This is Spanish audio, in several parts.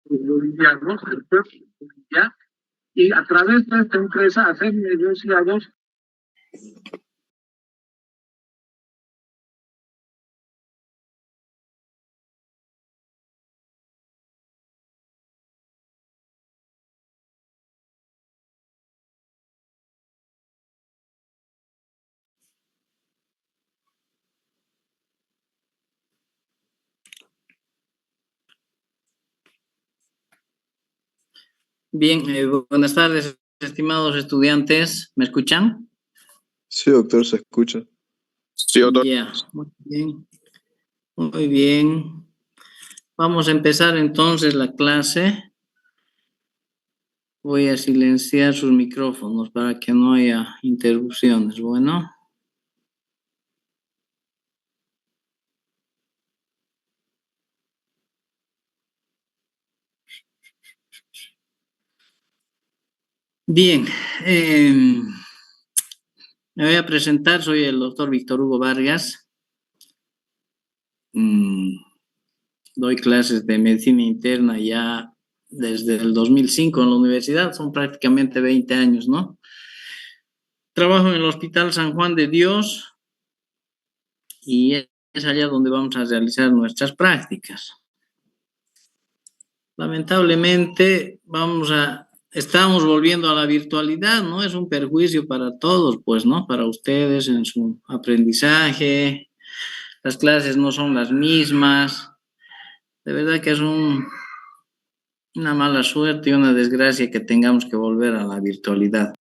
bolivianos, el pueblo de Bolivia, y a través de esta empresa hacer negociados. Bien, buenas tardes, estimados estudiantes. ¿Me escuchan? Sí, doctor, se escucha. Sí, doctor. Ya, muy bien. Muy bien. Vamos a empezar entonces la clase. Voy a silenciar sus micrófonos para que no haya interrupciones. Bueno. Bien. Me voy a presentar. Soy el doctor Víctor Hugo Vargas. Doy clases de medicina interna ya desde el 2005 en la universidad. Son prácticamente 20 años, ¿no? Trabajo en el Hospital San Juan de Dios y es allá donde vamos a realizar nuestras prácticas. Lamentablemente estamos volviendo a la virtualidad, ¿no? Es un perjuicio para todos, pues, ¿no? Para ustedes en su aprendizaje, las clases no son las mismas. De verdad que es una mala suerte y una desgracia que tengamos que volver a la virtualidad.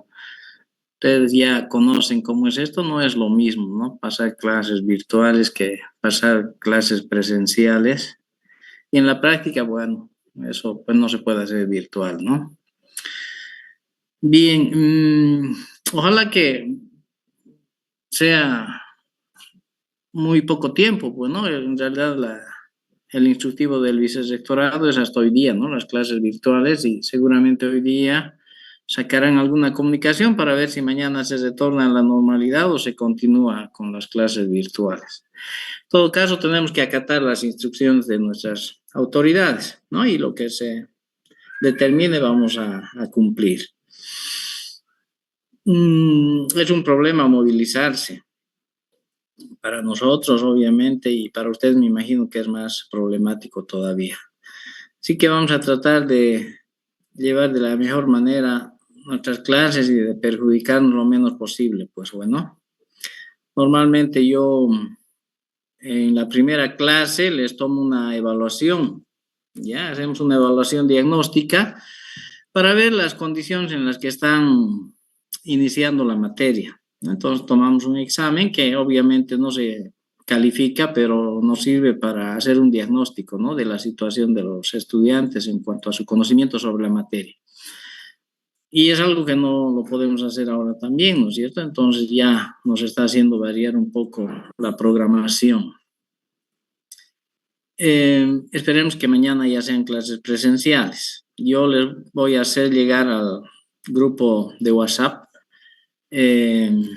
Ustedes ya conocen cómo es esto, no es lo mismo, ¿no? Pasar clases virtuales que pasar clases presenciales. Y en la práctica, bueno, eso pues no se puede hacer virtual, ¿no? Bien, ojalá que sea muy poco tiempo, pues, ¿no? En realidad el instructivo del vicerrectorado es hasta hoy día, ¿no? Las clases virtuales y seguramente hoy día sacarán alguna comunicación para ver si mañana se retorna a la normalidad o se continúa con las clases virtuales. En todo caso, tenemos que acatar las instrucciones de nuestras autoridades, ¿no? Y lo que se determine vamos a cumplir. Es un problema movilizarse. Para nosotros, obviamente, y para ustedes me imagino que es más problemático todavía. Así que vamos a tratar de llevar de la mejor manera nuestras clases y de perjudicarnos lo menos posible, pues bueno. Normalmente yo en la primera clase les tomo una evaluación, ya hacemos una evaluación diagnóstica para ver las condiciones en las que están iniciando la materia. Entonces tomamos un examen que obviamente no se califica, pero nos sirve para hacer un diagnóstico, ¿no? De la situación de los estudiantes en cuanto a su conocimiento sobre la materia. Y es algo que no lo podemos hacer ahora también, ¿no es cierto? Entonces ya nos está haciendo variar un poco la programación. Esperemos que mañana ya sean clases presenciales. Yo les voy a hacer llegar al grupo de WhatsApp el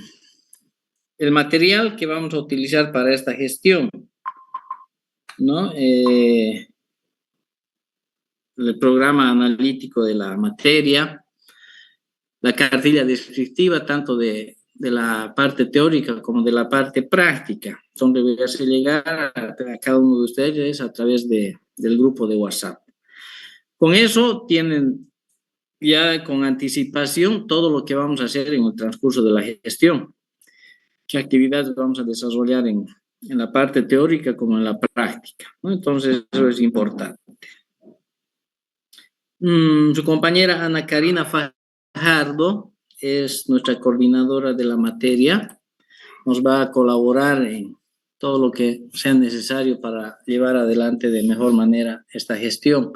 material que vamos a utilizar para esta gestión, ¿no? El programa analítico de la materia, la cartilla descriptiva tanto de la parte teórica como de la parte práctica, donde voy a hacer llegar a cada uno de ustedes a través del grupo de WhatsApp. Con eso tienen ya con anticipación todo lo que vamos a hacer en el transcurso de la gestión, qué actividades vamos a desarrollar en la parte teórica como en la práctica, ¿no? Entonces eso es importante. Su compañera Ana Karina Fajardo es nuestra coordinadora de la materia, nos va a colaborar en todo lo que sea necesario para llevar adelante de mejor manera esta gestión.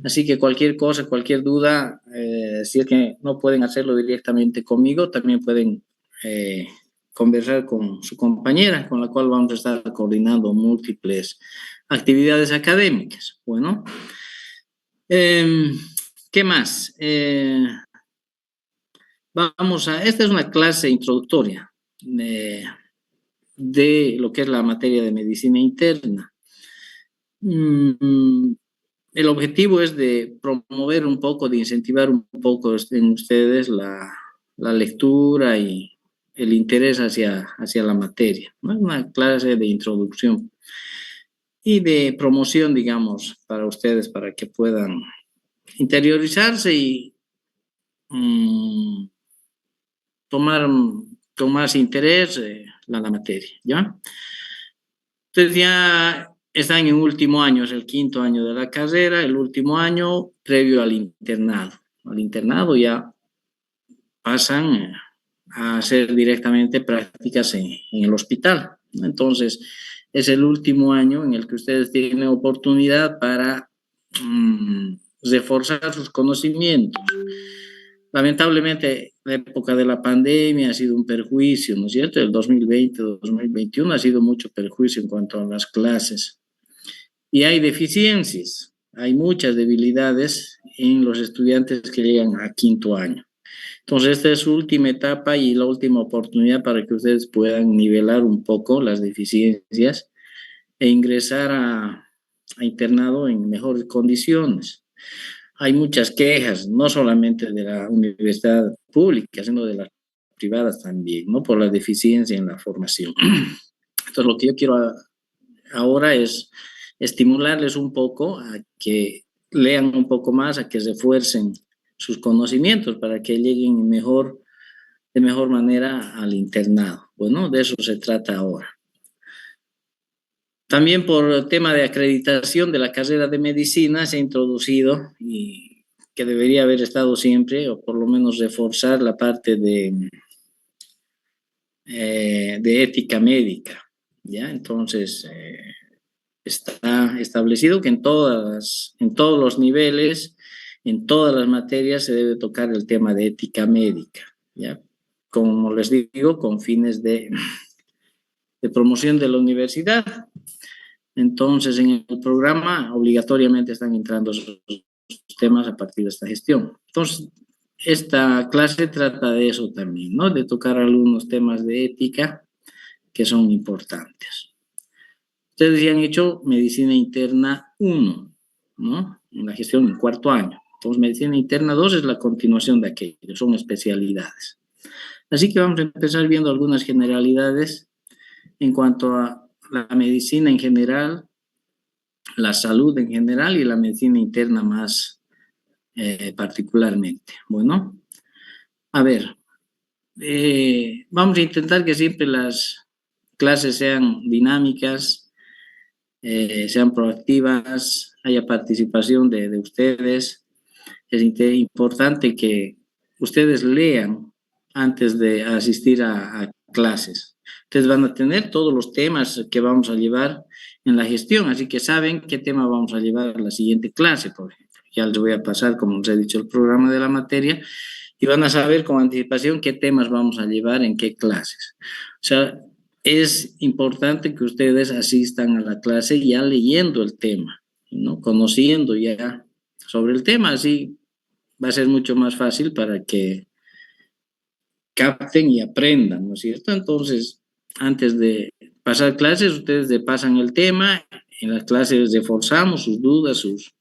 Así que cualquier cosa, cualquier duda, si es que no pueden hacerlo directamente conmigo, también pueden conversar con su compañera, con la cual vamos a estar coordinando múltiples actividades académicas. Bueno, ¿qué más? Esta es una clase introductoria de lo que es la materia de medicina interna. El objetivo es de promover un poco, de incentivar un poco en ustedes la lectura y el interés hacia la materia, ¿no? Es una clase de introducción y de promoción, digamos, para ustedes, para que puedan interiorizarse y tomar con más interés la materia, ¿ya? Entonces ya están en último año, es el 5º año de la carrera, el último año previo al internado. Al internado ya pasan a hacer directamente prácticas en el hospital. Entonces, es el último año en el que ustedes tienen oportunidad para reforzar sus conocimientos. Lamentablemente, la época de la pandemia ha sido un perjuicio, ¿no es cierto? El 2020-2021 ha sido mucho perjuicio en cuanto a las clases. Y hay deficiencias, hay muchas debilidades en los estudiantes que llegan a 5º año. Entonces, esta es su última etapa y la última oportunidad para que ustedes puedan nivelar un poco las deficiencias e ingresar a internado en mejores condiciones. Hay muchas quejas, no solamente de la universidad pública, sino de las privadas también, ¿no? Por la deficiencia en la formación. Entonces, lo que yo quiero ahora es estimularles un poco a que lean un poco más, a que refuercen sus conocimientos para que lleguen de mejor manera al internado. Bueno, de eso se trata ahora. También por el tema de acreditación de la carrera de medicina se ha introducido, y que debería haber estado siempre, o por lo menos reforzar la parte de ética médica, ¿ya? Entonces, está establecido que en todos los niveles, en todas las materias se debe tocar el tema de ética médica, ¿ya? Como les digo, con fines de promoción de la universidad. Entonces, en el programa obligatoriamente están entrando esos temas a partir de esta gestión. Entonces, esta clase trata de eso también, ¿no? De tocar algunos temas de ética que son importantes. Ustedes ya han hecho medicina interna 1, ¿no? En la gestión en 4º año. Entonces, medicina interna 2 es la continuación de aquello, son especialidades. Así que vamos a empezar viendo algunas generalidades en cuanto a la medicina en general, la salud en general y la medicina interna más particularmente. Bueno, a ver, vamos a intentar que siempre las clases sean dinámicas, sean proactivas, haya participación de ustedes. Es importante que ustedes lean antes de asistir a clases. Ustedes van a tener todos los temas que vamos a llevar en la gestión, así que saben qué tema vamos a llevar a la siguiente clase, por ejemplo. Ya les voy a pasar, como les he dicho, el programa de la materia y van a saber con anticipación qué temas vamos a llevar en qué clases. O sea, es importante que ustedes asistan a la clase ya leyendo el tema, ¿no? Conociendo ya sobre el tema, así va a ser mucho más fácil para que capten y aprendan, ¿no es cierto? Entonces, antes de pasar clases, ustedes pasan el tema, en las clases reforzamos sus dudas, sus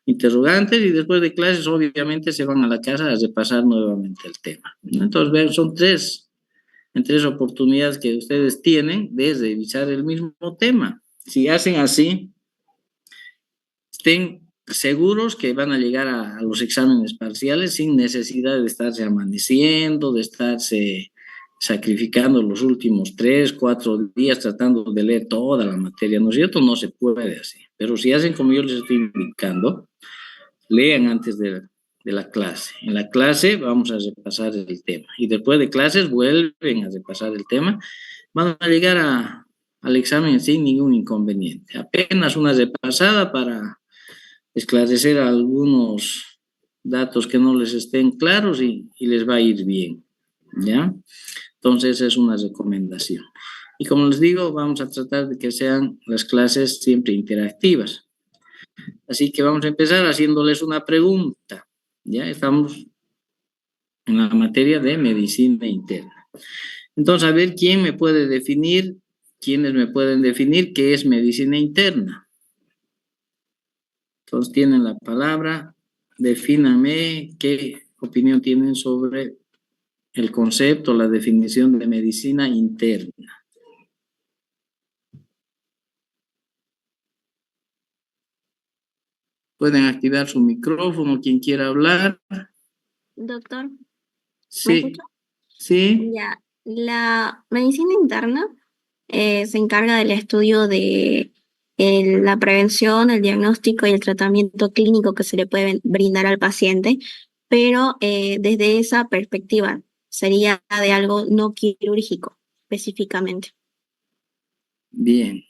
interrogantes, y después de clases, obviamente, se van a la casa a repasar nuevamente el tema, ¿no? Entonces, vean, son en 3 oportunidades que ustedes tienen de revisar el mismo tema. Si hacen así, estén seguros que van a llegar a los exámenes parciales sin necesidad de estarse amaneciendo, de estarse sacrificando los últimos 3, 4 días tratando de leer toda la materia, ¿no es cierto? No se puede así. Pero si hacen como yo les estoy indicando, lean antes de la clase. En la clase vamos a repasar el tema y después de clases vuelven a repasar el tema. Van a llegar al examen sin ningún inconveniente. Apenas una repasada para esclarecer algunos datos que no les estén claros y les va a ir bien, ¿ya? Entonces es una recomendación. Y como les digo, vamos a tratar de que sean las clases siempre interactivas. Así que vamos a empezar haciéndoles una pregunta. Ya estamos en la materia de medicina interna. Entonces, a ver quiénes me pueden definir qué es medicina interna. Todos tienen la palabra. Defínanme qué opinión tienen sobre el concepto, la definición de medicina interna. Pueden activar su micrófono, quien quiera hablar. Doctor, ¿me Sí, escucha? sí, Ya, la medicina interna se encarga del estudio de la prevención, el diagnóstico y el tratamiento clínico que se le puede brindar al paciente, pero desde esa perspectiva sería de algo no quirúrgico específicamente. bien.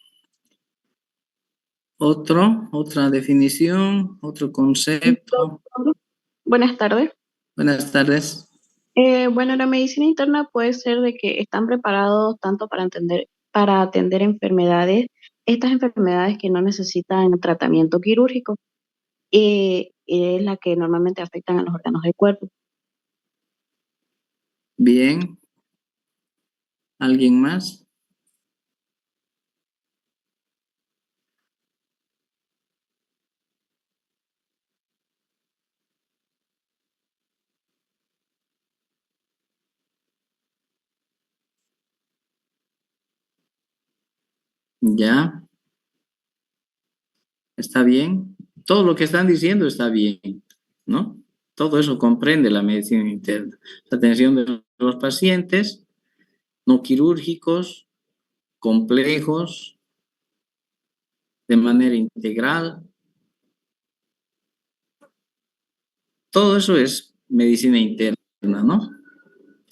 Otra definición, otro concepto. Buenas tardes. Buenas tardes. Bueno, la medicina interna puede ser de que están preparados tanto para atender enfermedades, estas enfermedades que no necesitan tratamiento quirúrgico, y es la que normalmente afectan a los órganos del cuerpo. Bien. ¿Alguien más? Ya. ¿Está bien? Todo lo que están diciendo está bien, ¿no? Todo eso comprende la medicina interna. La atención de los pacientes no quirúrgicos, complejos, de manera integral. Todo eso es medicina interna, ¿no?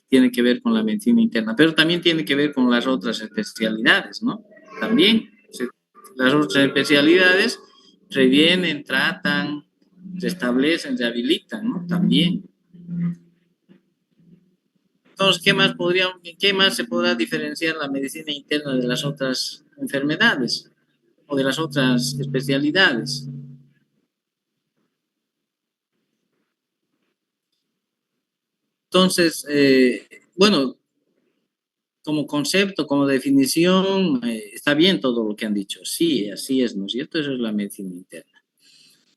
Tiene que ver con la medicina interna, pero también tiene que ver con las otras especialidades, ¿no? También las otras especialidades previenen, tratan, restablecen, rehabilitan, ¿no? También. Entonces, qué más se podrá diferenciar la medicina interna de las otras enfermedades o de las otras especialidades? Entonces, bueno, como concepto, como definición, está bien todo lo que han dicho. Sí, así es, ¿no es cierto? Eso es la medicina interna.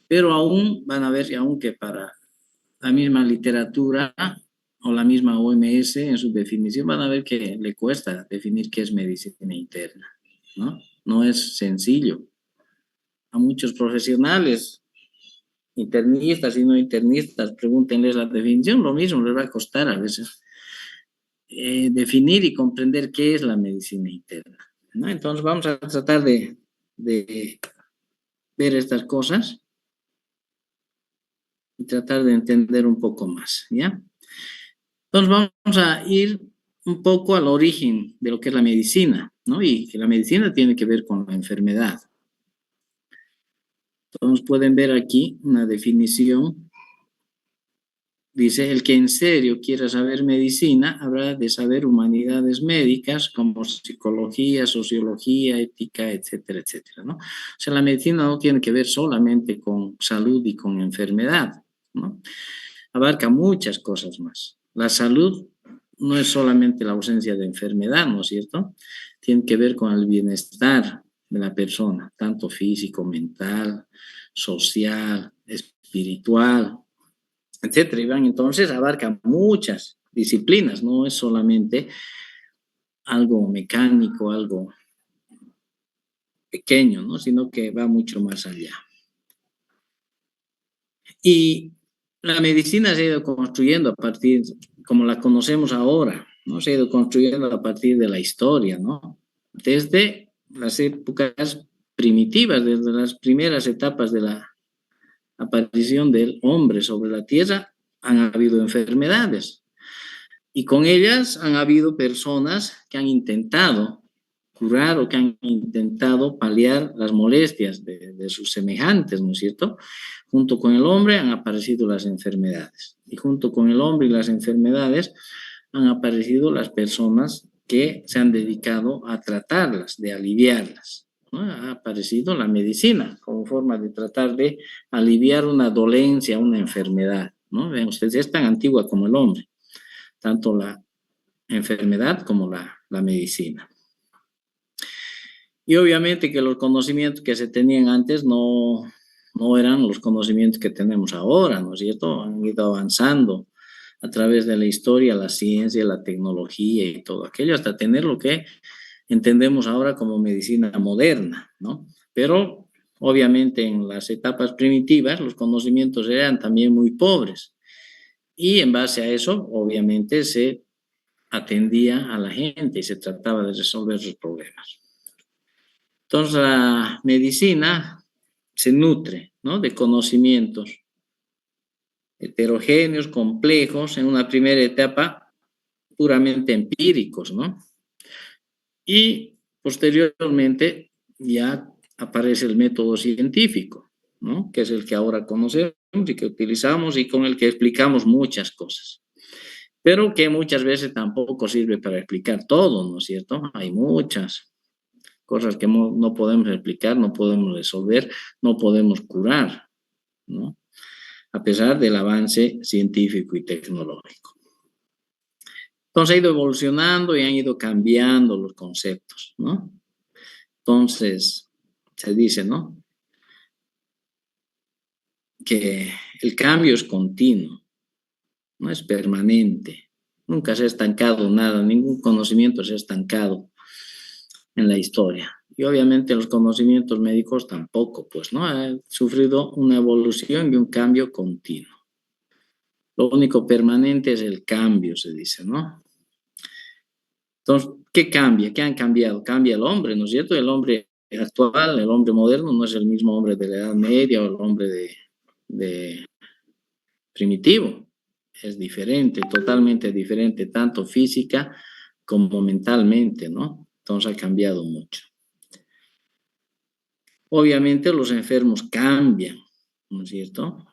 Pero aún van a ver, aunque para la misma literatura o la misma OMS en su definición, van a ver que le cuesta definir qué es medicina interna, ¿no? No es sencillo. A muchos profesionales, internistas y no internistas, pregúntenles la definición, lo mismo les va a costar a veces definir y comprender qué es la medicina interna, ¿no? Entonces vamos a tratar de ver estas cosas y tratar de entender un poco más, ¿ya? Entonces vamos a ir un poco al origen de lo que es la medicina, ¿no? Y que la medicina tiene que ver con la enfermedad. Entonces pueden ver aquí una definición. Dice, el que en serio quiera saber medicina, habrá de saber humanidades médicas como psicología, sociología, ética, etcétera, etcétera, ¿no? O sea, la medicina no tiene que ver solamente con salud y con enfermedad, ¿no? Abarca muchas cosas más. La salud no es solamente la ausencia de enfermedad, ¿no es cierto? Tiene que ver con el bienestar de la persona, tanto físico, mental, social, espiritual, etcétera. Iván, entonces abarca muchas disciplinas, no es solamente algo mecánico, algo pequeño, ¿no? Sino que va mucho más allá. Y la medicina se ha ido construyendo a partir, como la conocemos ahora, ¿no? Se ha ido construyendo a partir de la historia, ¿no? Desde las épocas primitivas, desde las primeras etapas de la aparición del hombre sobre la tierra, han habido enfermedades. Y con ellas han habido personas que han intentado curar o que han intentado paliar las molestias de sus semejantes, ¿no es cierto? Junto con el hombre han aparecido las enfermedades. Y junto con el hombre y las enfermedades han aparecido las personas que se han dedicado a tratarlas, de aliviarlas, ¿no? Ha aparecido la medicina como forma de tratar de aliviar una dolencia, una enfermedad, ¿no? Vean ustedes, es tan antigua como el hombre, tanto la enfermedad como la medicina. Y obviamente que los conocimientos que se tenían antes no eran los conocimientos que tenemos ahora, ¿no es cierto? Han ido avanzando a través de la historia, la ciencia, la tecnología y todo aquello, hasta tener lo que entendemos ahora como medicina moderna, ¿no? Pero obviamente en las etapas primitivas los conocimientos eran también muy pobres y en base a eso obviamente se atendía a la gente y se trataba de resolver sus problemas. Entonces la medicina se nutre, ¿no?, de conocimientos heterogéneos, complejos, en una primera etapa puramente empíricos, ¿no? Y posteriormente ya aparece el método científico, ¿no?, que es el que ahora conocemos y que utilizamos y con el que explicamos muchas cosas, pero que muchas veces tampoco sirve para explicar todo, ¿no es cierto? Hay muchas cosas que no podemos explicar, no podemos resolver, no podemos curar, ¿no?, a pesar del avance científico y tecnológico. Entonces ha ido evolucionando y han ido cambiando los conceptos, ¿no? Entonces se dice, ¿no?, que el cambio es continuo, no es permanente, nunca se ha estancado nada, ningún conocimiento se ha estancado en la historia. Y obviamente los conocimientos médicos tampoco, pues, ¿no? Han sufrido una evolución y un cambio continuo. Lo único permanente es el cambio, se dice, ¿no? Entonces, ¿qué cambia? ¿Qué han cambiado? Cambia el hombre, ¿no es cierto? El hombre actual, el hombre moderno, no es el mismo hombre de la Edad Media o el hombre de primitivo. Es diferente, totalmente diferente, tanto física como mentalmente, ¿no? Entonces ha cambiado mucho. Obviamente los enfermos cambian, ¿no es cierto?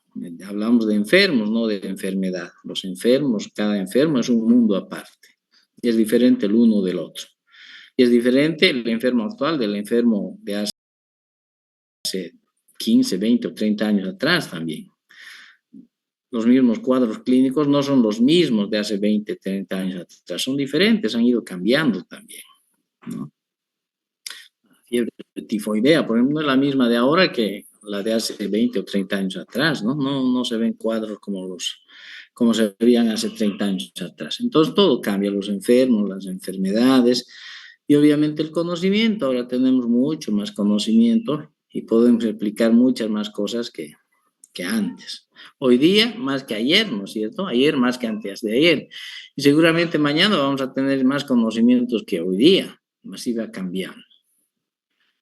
Hablamos de enfermos, no de enfermedad. Los enfermos, cada enfermo es un mundo aparte. Y es diferente el uno del otro. Y es diferente el enfermo actual del enfermo de hace 15, 20 o 30 años atrás también. Los mismos cuadros clínicos no son los mismos de hace 20, 30 años atrás. Son diferentes, han ido cambiando también, ¿no? Fiebre tifoidea, por ejemplo, no es la misma de ahora que la de hace 20 o 30 años atrás, ¿no? No se ven cuadros como se veían hace 30 años atrás. Entonces todo cambia, los enfermos, las enfermedades y obviamente el conocimiento. Ahora tenemos mucho más conocimiento y podemos explicar muchas más cosas que antes. Hoy día más que ayer, ¿no es cierto? Ayer más que antes de ayer. Y seguramente mañana vamos a tener más conocimientos que hoy día. Así va cambiando.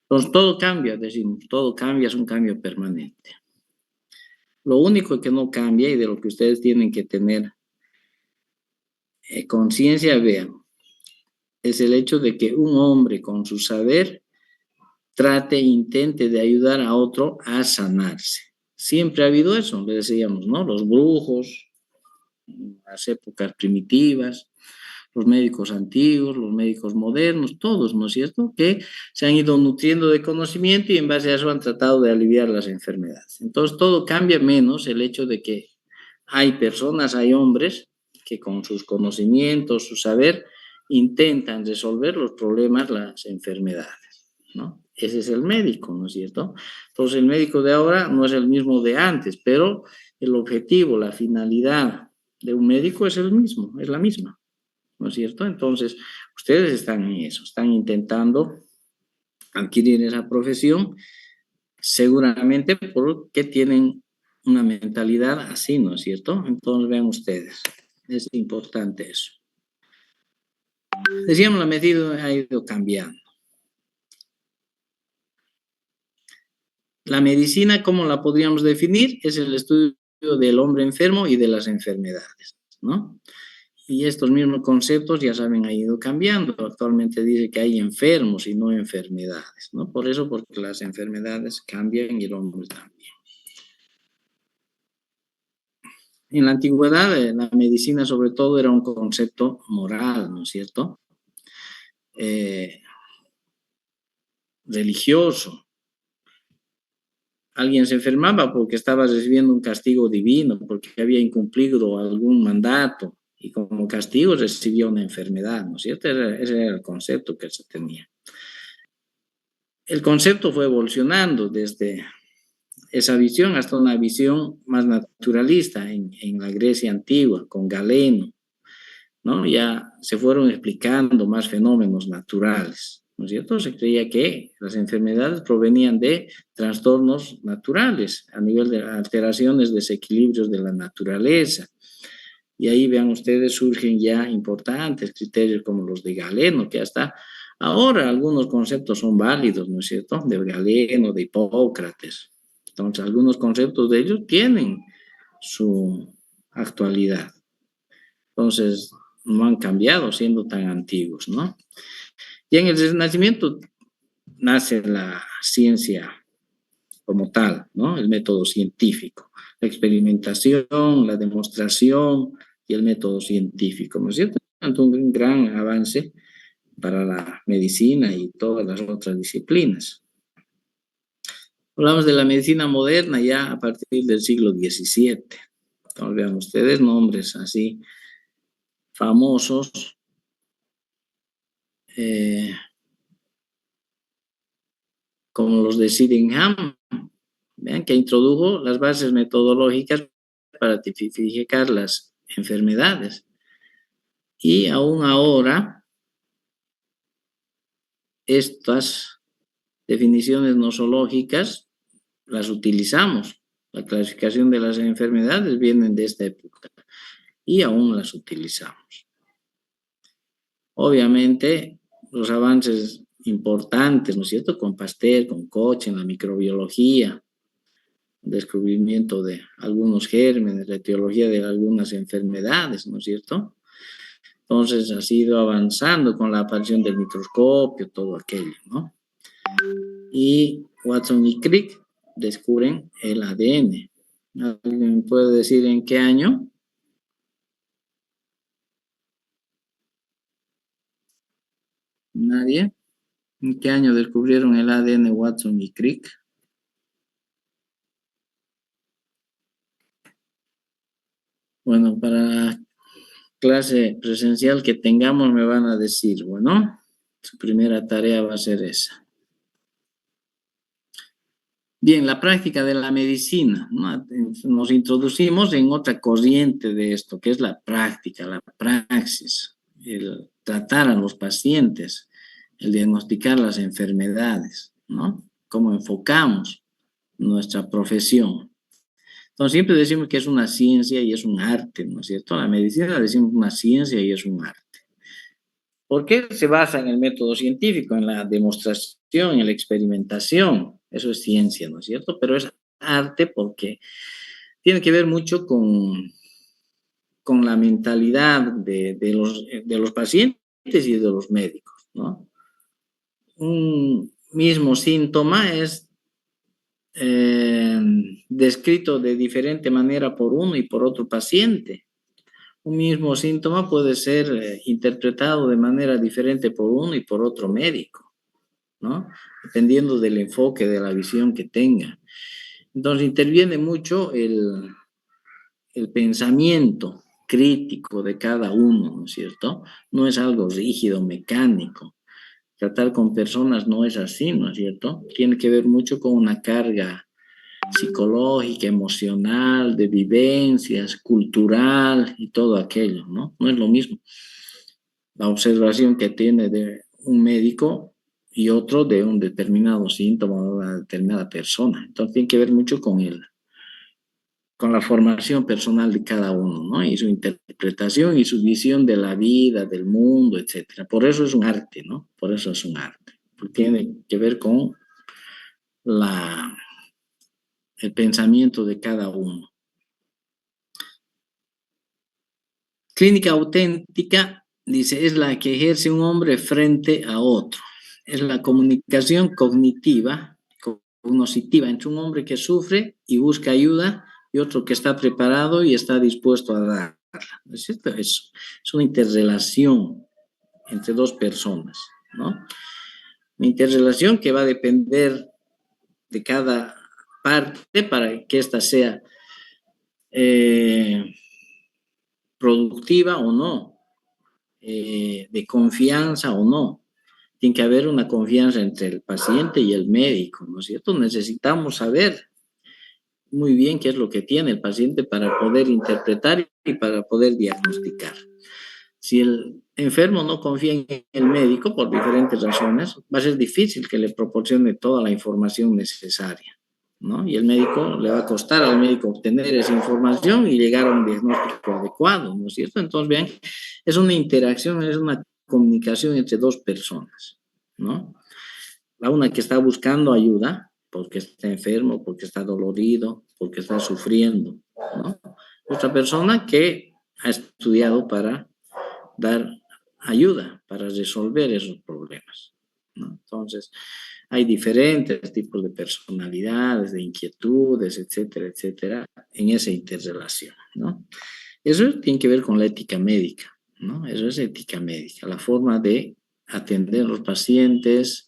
Entonces todo cambia, decimos, todo cambia, es un cambio permanente. Lo único que no cambia y de lo que ustedes tienen que tener conciencia, vean, es el hecho de que un hombre con su saber trate, intente de ayudar a otro a sanarse. Siempre ha habido eso, le decíamos, ¿no? Los brujos, las épocas primitivas, los médicos antiguos, los médicos modernos, todos, ¿no es cierto?, que se han ido nutriendo de conocimiento y en base a eso han tratado de aliviar las enfermedades. Entonces todo cambia menos el hecho de que hay personas, hay hombres que con sus conocimientos, su saber, intentan resolver los problemas, las enfermedades, ¿no? Ese es el médico, ¿no es cierto? Entonces el médico de ahora no es el mismo de antes, pero el objetivo, la finalidad de un médico es el mismo, es la misma, ¿no es cierto? Entonces ustedes están en eso, están intentando adquirir esa profesión, seguramente porque tienen una mentalidad así, ¿no es cierto? Entonces vean ustedes, es importante eso. Decíamos, la medicina ha ido cambiando. La medicina, ¿cómo la podríamos definir? Es el estudio del hombre enfermo y de las enfermedades, ¿no? Y estos mismos conceptos, ya saben, han ido cambiando. Actualmente dice que hay enfermos y no enfermedades, ¿no? Por eso, porque las enfermedades cambian y el hombre también. En la antigüedad, la medicina sobre todo era un concepto moral, ¿no es cierto? Religioso. Alguien se enfermaba porque estaba recibiendo un castigo divino, porque había incumplido algún mandato y como castigo recibió una enfermedad, ¿no es cierto? Ese era el concepto que se tenía. El concepto fue evolucionando desde esa visión hasta una visión más naturalista en la Grecia antigua, con Galeno, ¿no? Ya se fueron explicando más fenómenos naturales, ¿no es cierto? Se creía que las enfermedades provenían de trastornos naturales, a nivel de alteraciones, desequilibrios de la naturaleza. Y ahí vean ustedes, surgen ya importantes criterios como los de Galeno, que hasta ahora algunos conceptos son válidos, ¿no es cierto? De Galeno, de Hipócrates. Entonces, algunos conceptos de ellos tienen su actualidad. Entonces, no han cambiado siendo tan antiguos, ¿no? Y en el Renacimiento nace la ciencia como tal, ¿no? El método científico, la experimentación, la demostración y el método científico, ¿no es cierto? Un gran avance para la medicina y todas las otras disciplinas. Hablamos de la medicina moderna ya a partir del siglo XVII. Entonces, vean ustedes nombres así famosos, como los de Sydenham, vean, que introdujo las bases metodológicas para tipificar las enfermedades. Y aún ahora, estas definiciones nosológicas las utilizamos. La clasificación de las enfermedades vienen de esta época y aún las utilizamos. Obviamente, los avances importantes, ¿no es cierto?, con Pasteur, con Koch en la microbiología, descubrimiento de algunos gérmenes, la etiología de algunas enfermedades, ¿no es cierto? Entonces ha sido avanzando con la aparición del microscopio, todo aquello, ¿no? Y Watson y Crick descubren el ADN. ¿Alguien puede decir en qué año? ¿Nadie? ¿En qué año descubrieron el ADN Watson y Crick? Bueno, para clase presencial que tengamos me van a decir, bueno, su primera tarea va a ser esa. Bien, la práctica de la medicina, ¿no? Nos introducimos en otra corriente de esto, que es la práctica, la praxis, el tratar a los pacientes, el diagnosticar las enfermedades, ¿no? Cómo enfocamos nuestra profesión. Entonces, siempre decimos que es una ciencia y es un arte, ¿no es cierto? La medicina decimos una ciencia y es un arte. ¿Por qué se basa en el método científico, en la demostración, en la experimentación? Eso es ciencia, ¿no es cierto? Pero es arte porque tiene que ver mucho con la mentalidad de los pacientes y de los médicos, ¿no? Un mismo síntoma es descrito de diferente manera por uno y por otro paciente. Un mismo síntoma puede ser interpretado de manera diferente por uno y por otro médico, ¿no? Dependiendo del enfoque, de la visión que tenga. Entonces interviene mucho el pensamiento crítico de cada uno, ¿no es cierto? No es algo rígido, mecánico. Tratar con personas no es así, ¿no es cierto? Tiene que ver mucho con una carga psicológica, emocional, de vivencias, cultural y todo aquello, ¿no? No es lo mismo la observación que tiene de un médico y otro de un determinado síntoma de una determinada persona. Entonces tiene que ver mucho con la formación personal de cada uno, ¿no? Y su interpretación y su visión de la vida, del mundo, etcétera. Por eso es un arte, ¿no? Por eso es un arte. Porque tiene que ver con el pensamiento de cada uno. Clínica auténtica, dice, es la que ejerce un hombre frente a otro. Es la comunicación cognitiva entre un hombre que sufre y busca ayuda y y otro que está preparado y está dispuesto a darla. ¿No es cierto? Es una interrelación entre dos personas, ¿no? Una interrelación que va a depender de cada parte para que ésta sea productiva o no, de confianza o no. Tiene que haber una confianza entre el paciente y el médico, ¿no es cierto? Necesitamos saber muy bien qué es lo que tiene el paciente para poder interpretar y para poder diagnosticar. Si el enfermo no confía en el médico por diferentes razones, va a ser difícil que le proporcione toda la información necesaria, ¿no? Y el médico, le va a costar al médico obtener esa información y llegar a un diagnóstico adecuado, ¿no es cierto? Entonces, vean, es una interacción, es una comunicación entre dos personas, ¿no? La una que está buscando ayuda porque está enfermo, porque está dolorido, porque está sufriendo, ¿no? Otra persona que ha estudiado para dar ayuda, para resolver esos problemas, ¿no? Entonces, hay diferentes tipos de personalidades, de inquietudes, etcétera, etcétera, en esa interrelación, ¿no? Eso tiene que ver con la ética médica, ¿no? Eso es ética médica, la forma de atender a los pacientes,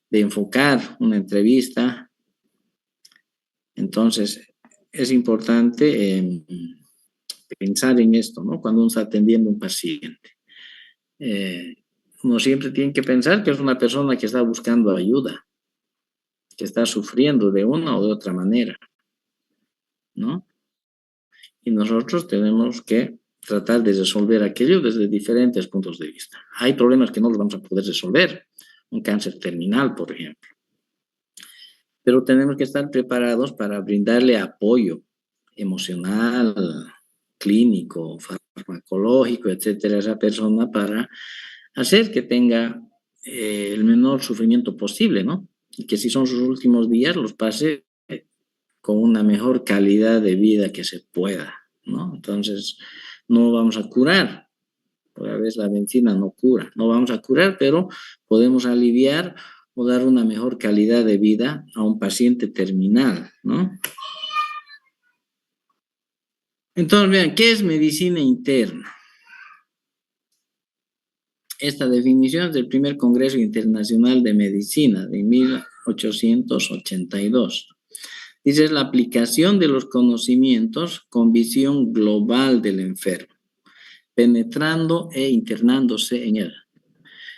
de enfocar una entrevista. Entonces, es importante pensar en esto, ¿no? Cuando uno está atendiendo a un paciente. Uno siempre tiene que pensar que es una persona que está buscando ayuda, que está sufriendo de una o de otra manera, ¿no? Y nosotros tenemos que tratar de resolver aquello desde diferentes puntos de vista. Hay problemas que no los vamos a poder resolver, un cáncer terminal, por ejemplo. Pero tenemos que estar preparados para brindarle apoyo emocional, clínico, farmacológico, etcétera, a esa persona para hacer que tenga el menor sufrimiento posible, ¿no? Y que si son sus últimos días, los pase con una mejor calidad de vida que se pueda, ¿no? Entonces, no vamos a curar, porque a veces la medicina no cura, no vamos a curar, pero podemos aliviar o dar una mejor calidad de vida a un paciente terminal, ¿no? Entonces, vean, ¿qué es medicina interna? Esta definición es del primer Congreso Internacional de Medicina de 1882. Dice, es la aplicación de los conocimientos con visión global del enfermo, penetrando e internándose en él.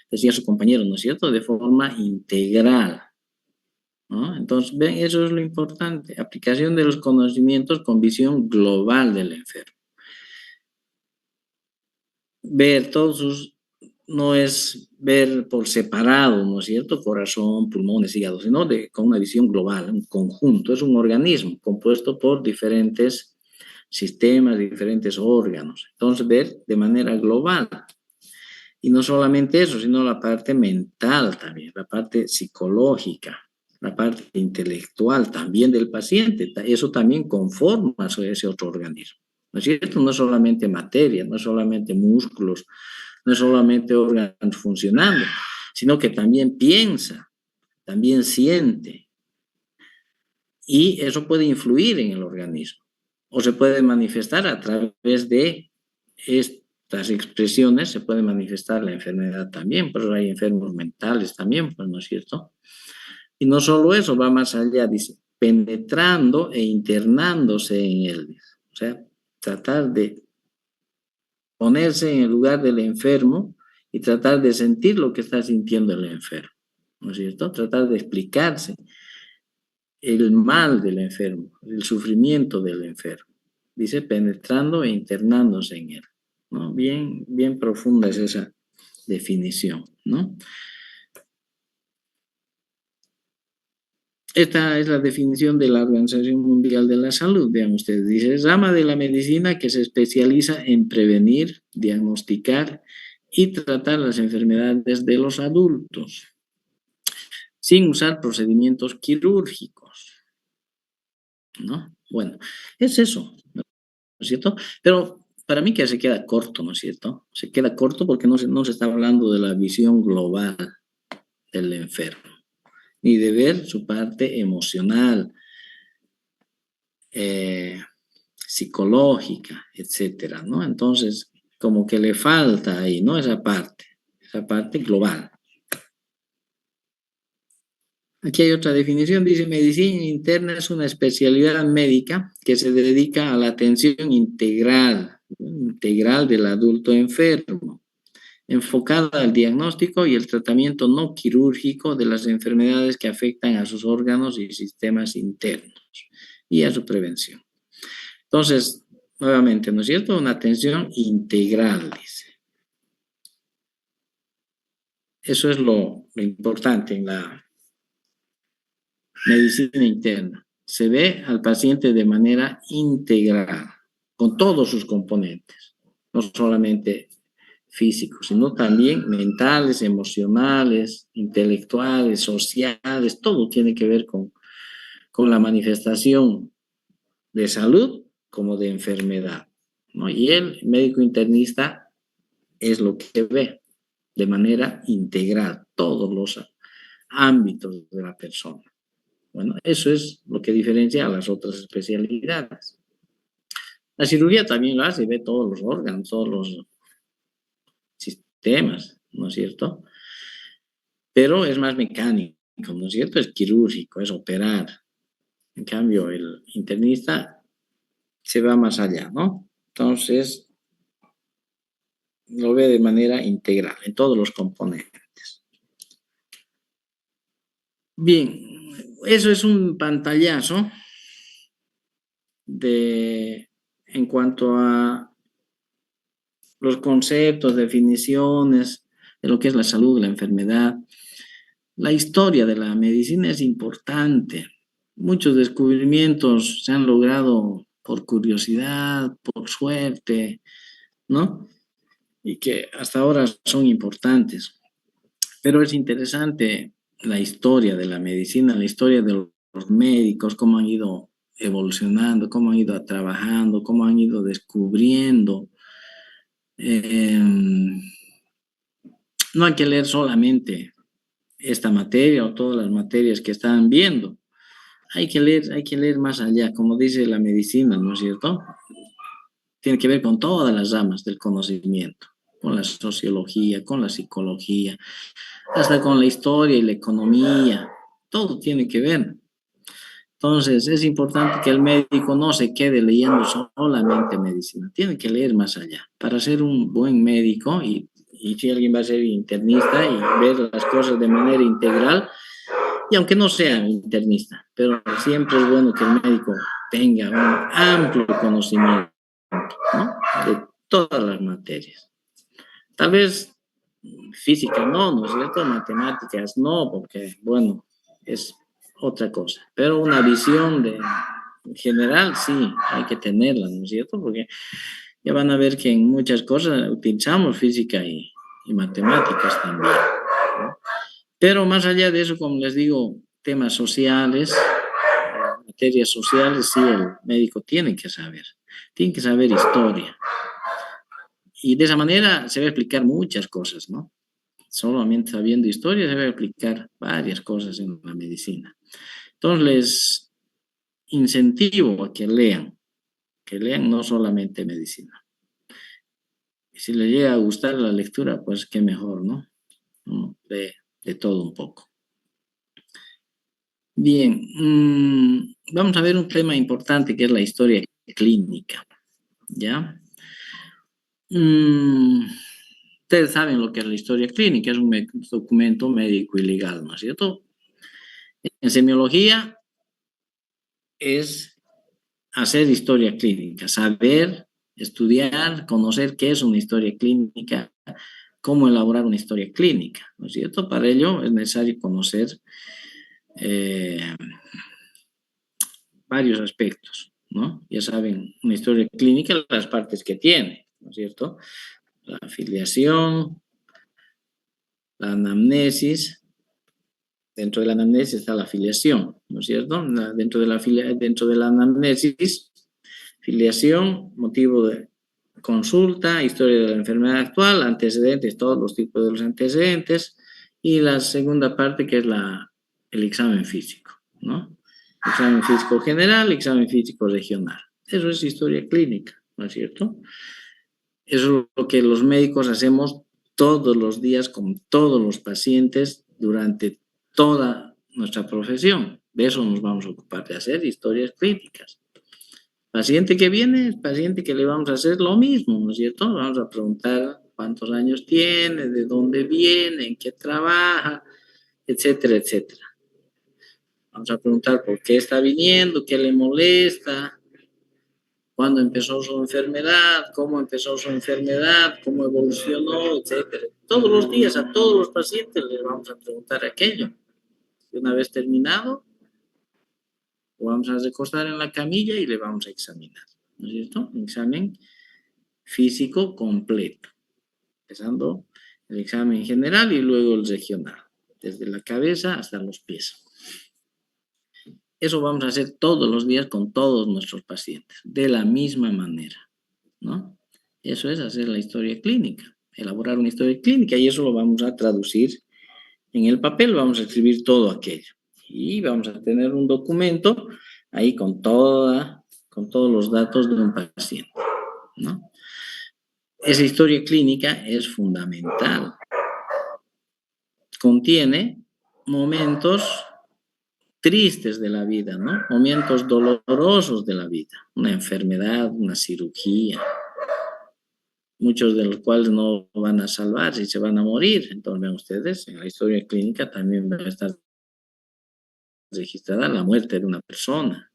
Decía su compañero, ¿no es cierto?, de forma integral, ¿no? Entonces, ven, eso es lo importante, aplicación de los conocimientos con visión global del enfermo. Ver todos sus, no es ver por separado, ¿no es cierto?, corazón, pulmones, hígado, sino con una visión global, un conjunto, es un organismo compuesto por diferentes sistemas, diferentes órganos. Entonces, ver de manera global. Y no solamente eso, sino la parte mental también, la parte psicológica, la parte intelectual también del paciente. Eso también conforma ese otro organismo, ¿no es cierto? No es solamente materia, no es solamente músculos, no es solamente órganos funcionando, sino que también piensa, también siente. Y eso puede influir en el organismo o se puede manifestar a través de estas expresiones, se puede manifestar la enfermedad también, pero hay enfermos mentales también, pues, ¿no es cierto? Y no solo eso, va más allá, dice, penetrando e internándose en él. O sea, tratar de ponerse en el lugar del enfermo y tratar de sentir lo que está sintiendo el enfermo, ¿no es cierto? Tratar de explicarse el mal del enfermo, el sufrimiento del enfermo. Dice, penetrando e internándose en él, ¿no? Bien, bien profunda es esa definición, ¿no? Esta es la definición de la Organización Mundial de la Salud, vean ustedes, dice, rama de la medicina que se especializa en prevenir, diagnosticar y tratar las enfermedades de los adultos, sin usar procedimientos quirúrgicos, ¿no? Bueno, es eso, ¿no es cierto? Pero para mí que se queda corto, ¿no es cierto? Se queda corto porque no se está hablando de la visión global del enfermo, ni de ver su parte emocional, psicológica, etcétera, ¿no? Entonces, como que le falta ahí, ¿no? Esa parte global. Aquí hay otra definición, dice: medicina interna es una especialidad médica que se dedica a la atención integral del adulto enfermo, enfocada al diagnóstico y el tratamiento no quirúrgico de las enfermedades que afectan a sus órganos y sistemas internos y a su prevención. Entonces, nuevamente, ¿no es cierto? Una atención integral, dice. Eso es lo importante en la medicina interna. Se ve al paciente de manera integral, con todos sus componentes, no solamente físicos, sino también mentales, emocionales, intelectuales, sociales, todo tiene que ver con la manifestación de salud como de enfermedad, ¿no? Y el médico internista es lo que ve de manera integral todos los ámbitos de la persona. Bueno, eso es lo que diferencia a las otras especialidades. La cirugía también lo hace, ve todos los órganos, todos los sistemas, ¿no es cierto? Pero es más mecánico, ¿no es cierto? Es quirúrgico, es operar. En cambio, el internista se va más allá, ¿no? Entonces, lo ve de manera integral, en todos los componentes. Bien, eso es un pantallazo en cuanto a los conceptos, definiciones de lo que es la salud, la enfermedad. La historia de la medicina es importante. Muchos descubrimientos se han logrado por curiosidad, por suerte, ¿no? Y que hasta ahora son importantes. Pero es interesante la historia de la medicina, la historia de los médicos, cómo han ido evolucionando, cómo han ido trabajando, cómo han ido descubriendo. No hay que leer solamente esta materia o todas las materias que están viendo. Hay que leer más allá, como dice la medicina, ¿no es cierto? Tiene que ver con todas las ramas del conocimiento, con la sociología, con la psicología, hasta con la historia y la economía. Todo tiene que ver. Entonces, es importante que el médico no se quede leyendo solamente medicina, tiene que leer más allá. Para ser un buen médico, y si alguien va a ser internista y ver las cosas de manera integral, y aunque no sea internista, pero siempre es bueno que el médico tenga un amplio conocimiento, ¿no? De todas las materias. Tal vez física no es cierto, matemáticas no, porque, bueno, es otra cosa, pero una visión general sí hay que tenerla, ¿no es cierto? Porque ya van a ver que en muchas cosas utilizamos física y matemáticas también, ¿no? Pero más allá de eso, como les digo, temas sociales, materias sociales, sí, el médico tiene que saber historia. Y de esa manera se va a explicar muchas cosas, ¿no? Solamente sabiendo historia se va a explicar varias cosas en la medicina. Entonces les incentivo a que lean no solamente medicina. Y si les llega a gustar la lectura, pues qué mejor, ¿no? De todo un poco. Bien, vamos a ver un tema importante que es la historia clínica, ¿ya? Ustedes saben lo que es la historia clínica, es un documento médico y legal, ¿no es cierto? En semiología es hacer historia clínica, saber, estudiar, conocer qué es una historia clínica, cómo elaborar una historia clínica, ¿no es cierto? Para ello es necesario conocer varios aspectos, ¿no? Ya saben, una historia clínica, las partes que tiene, ¿no es cierto? La afiliación, la anamnesis. Dentro de la anamnesis está la afiliación, ¿no es cierto? Dentro de la anamnesis, filiación, motivo de consulta, historia de la enfermedad actual, antecedentes, todos los tipos de los antecedentes, y la segunda parte que es el examen físico, ¿no? Examen físico general, examen físico regional. Eso es historia clínica, ¿no es cierto? Eso es lo que los médicos hacemos todos los días con todos los pacientes durante toda nuestra profesión. De eso nos vamos a ocupar, de hacer historias clínicas. Paciente que viene, paciente que le vamos a hacer lo mismo, ¿no es cierto? Vamos a preguntar cuántos años tiene, de dónde viene, en qué trabaja, etcétera, etcétera. Vamos a preguntar por qué está viniendo, qué le molesta, cuándo empezó su enfermedad, cómo empezó su enfermedad, cómo evolucionó, etcétera. Todos los días a todos los pacientes les vamos a preguntar aquello. Y una vez terminado, lo vamos a recostar en la camilla y le vamos a examinar, ¿no es cierto? Un examen físico completo, empezando el examen general y luego el regional, desde la cabeza hasta los pies. Eso vamos a hacer todos los días con todos nuestros pacientes, de la misma manera, ¿no? Eso es hacer la historia clínica, elaborar una historia clínica, y eso lo vamos a traducir en el papel, vamos a escribir todo aquello. Y vamos a tener un documento ahí con todos los datos de un paciente, ¿no? Esa historia clínica es fundamental. Contiene momentos tristes de la vida, ¿no? Momentos dolorosos de la vida, una enfermedad, una cirugía, muchos de los cuales no van a salvarse y se van a morir. Entonces, vean ustedes, en la historia clínica también va a estar registrada la muerte de una persona.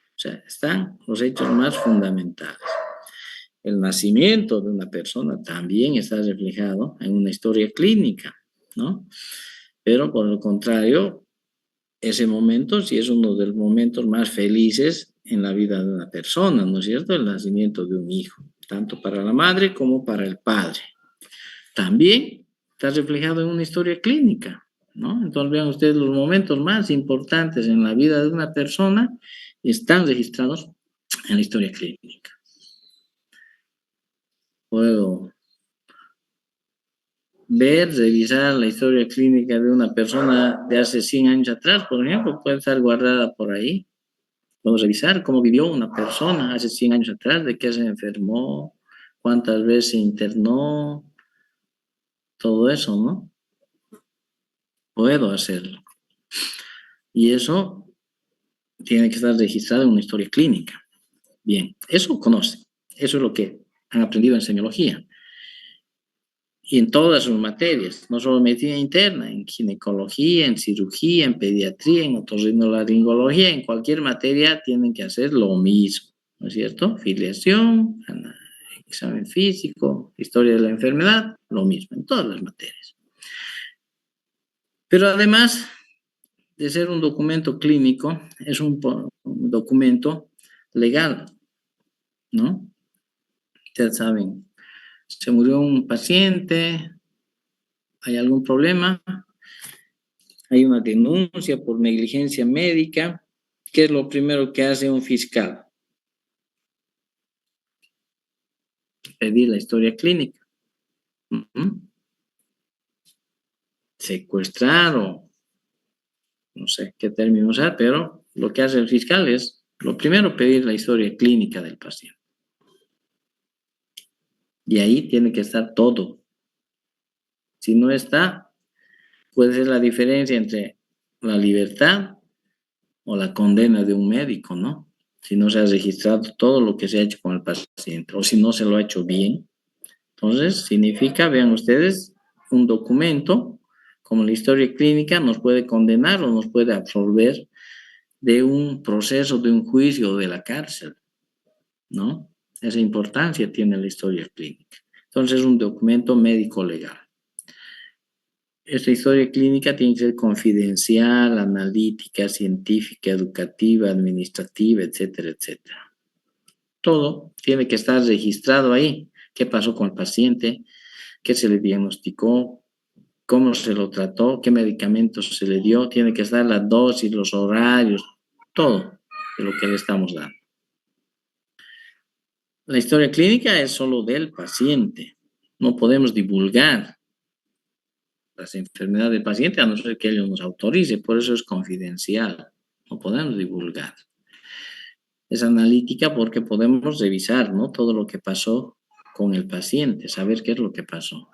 O sea, están los hechos más fundamentales. El nacimiento de una persona también está reflejado en una historia clínica, ¿no? Pero por el contrario, ese momento sí es uno de los momentos más felices en la vida de una persona, ¿no es cierto? El nacimiento de un hijo, tanto para la madre como para el padre. También está reflejado en una historia clínica, ¿no? Entonces vean ustedes, los momentos más importantes en la vida de una persona están registrados en la historia clínica. Puedo ver, revisar la historia clínica de una persona de hace 100 años atrás, por ejemplo, puede estar guardada por ahí. Podemos revisar cómo vivió una persona hace 100 años atrás, de qué se enfermó, cuántas veces se internó, todo eso, ¿no? Puedo hacerlo. Y eso tiene que estar registrado en una historia clínica. Bien, eso conocen, eso es lo que han aprendido en semiología. Y en todas sus materias, no solo en medicina interna, en ginecología, en cirugía, en pediatría, en otorrinolaringología, en cualquier materia tienen que hacer lo mismo, ¿no es cierto? Filiación, examen físico, historia de la enfermedad, lo mismo, en todas las materias. Pero además de ser un documento clínico, es un documento legal, ¿no? Ustedes saben, se murió un paciente, hay algún problema, hay una denuncia por negligencia médica. ¿Qué es lo primero que hace un fiscal? Pedir la historia clínica. Secuestrar o no sé qué término usar, pero lo que hace el fiscal es, lo primero, pedir la historia clínica del paciente. Y ahí tiene que estar todo. Si no está, puede ser la diferencia entre la libertad o la condena de un médico, ¿no? Si no se ha registrado todo lo que se ha hecho con el paciente o si no se lo ha hecho bien. Entonces, significa, vean ustedes, un documento como la historia clínica nos puede condenar o nos puede absolver de un proceso, de un juicio o de la cárcel, ¿no? Esa importancia tiene la historia clínica. Entonces, es un documento médico legal. Esta historia clínica tiene que ser confidencial, analítica, científica, educativa, administrativa, etcétera, etcétera. Todo tiene que estar registrado ahí. ¿Qué pasó con el paciente? ¿Qué se le diagnosticó? ¿Cómo se lo trató? ¿Qué medicamentos se le dio? Tiene que estar la dosis, los horarios, todo de lo que le estamos dando. La historia clínica es solo del paciente. No podemos divulgar las enfermedades del paciente a no ser que ellos nos autorice, por eso es confidencial, no podemos divulgar. Es analítica porque podemos revisar, ¿no?, todo lo que pasó con el paciente, saber qué es lo que pasó.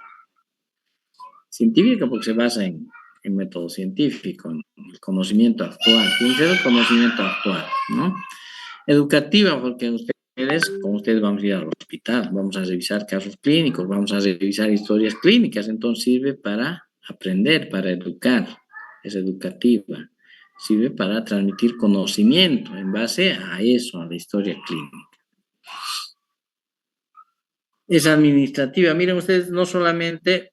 Científica porque se basa en método científico, en el conocimiento actual, tiene que ser el conocimiento actual, ¿no? Educativa porque con ustedes vamos a ir al hospital, vamos a revisar casos clínicos, vamos a revisar historias clínicas, entonces sirve para aprender, para educar, es educativa, sirve para transmitir conocimiento en base a eso, a la historia clínica. Es administrativa, miren ustedes, no solamente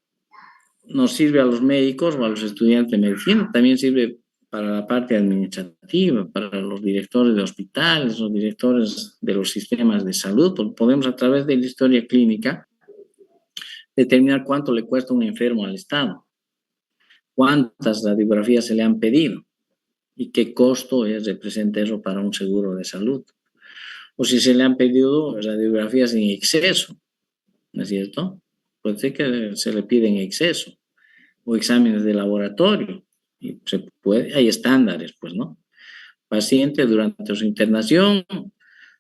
nos sirve a los médicos o a los estudiantes de medicina, también sirve para la parte administrativa, para los directores de hospitales, los directores de los sistemas de salud, porque podemos a través de la historia clínica determinar cuánto le cuesta un enfermo al Estado, cuántas radiografías se le han pedido y qué costo representa eso para un seguro de salud. O si se le han pedido radiografías en exceso, ¿no es cierto? Puede ser que se le pide en exceso, o exámenes de laboratorio, y hay estándares, pues, ¿no? Paciente durante su internación,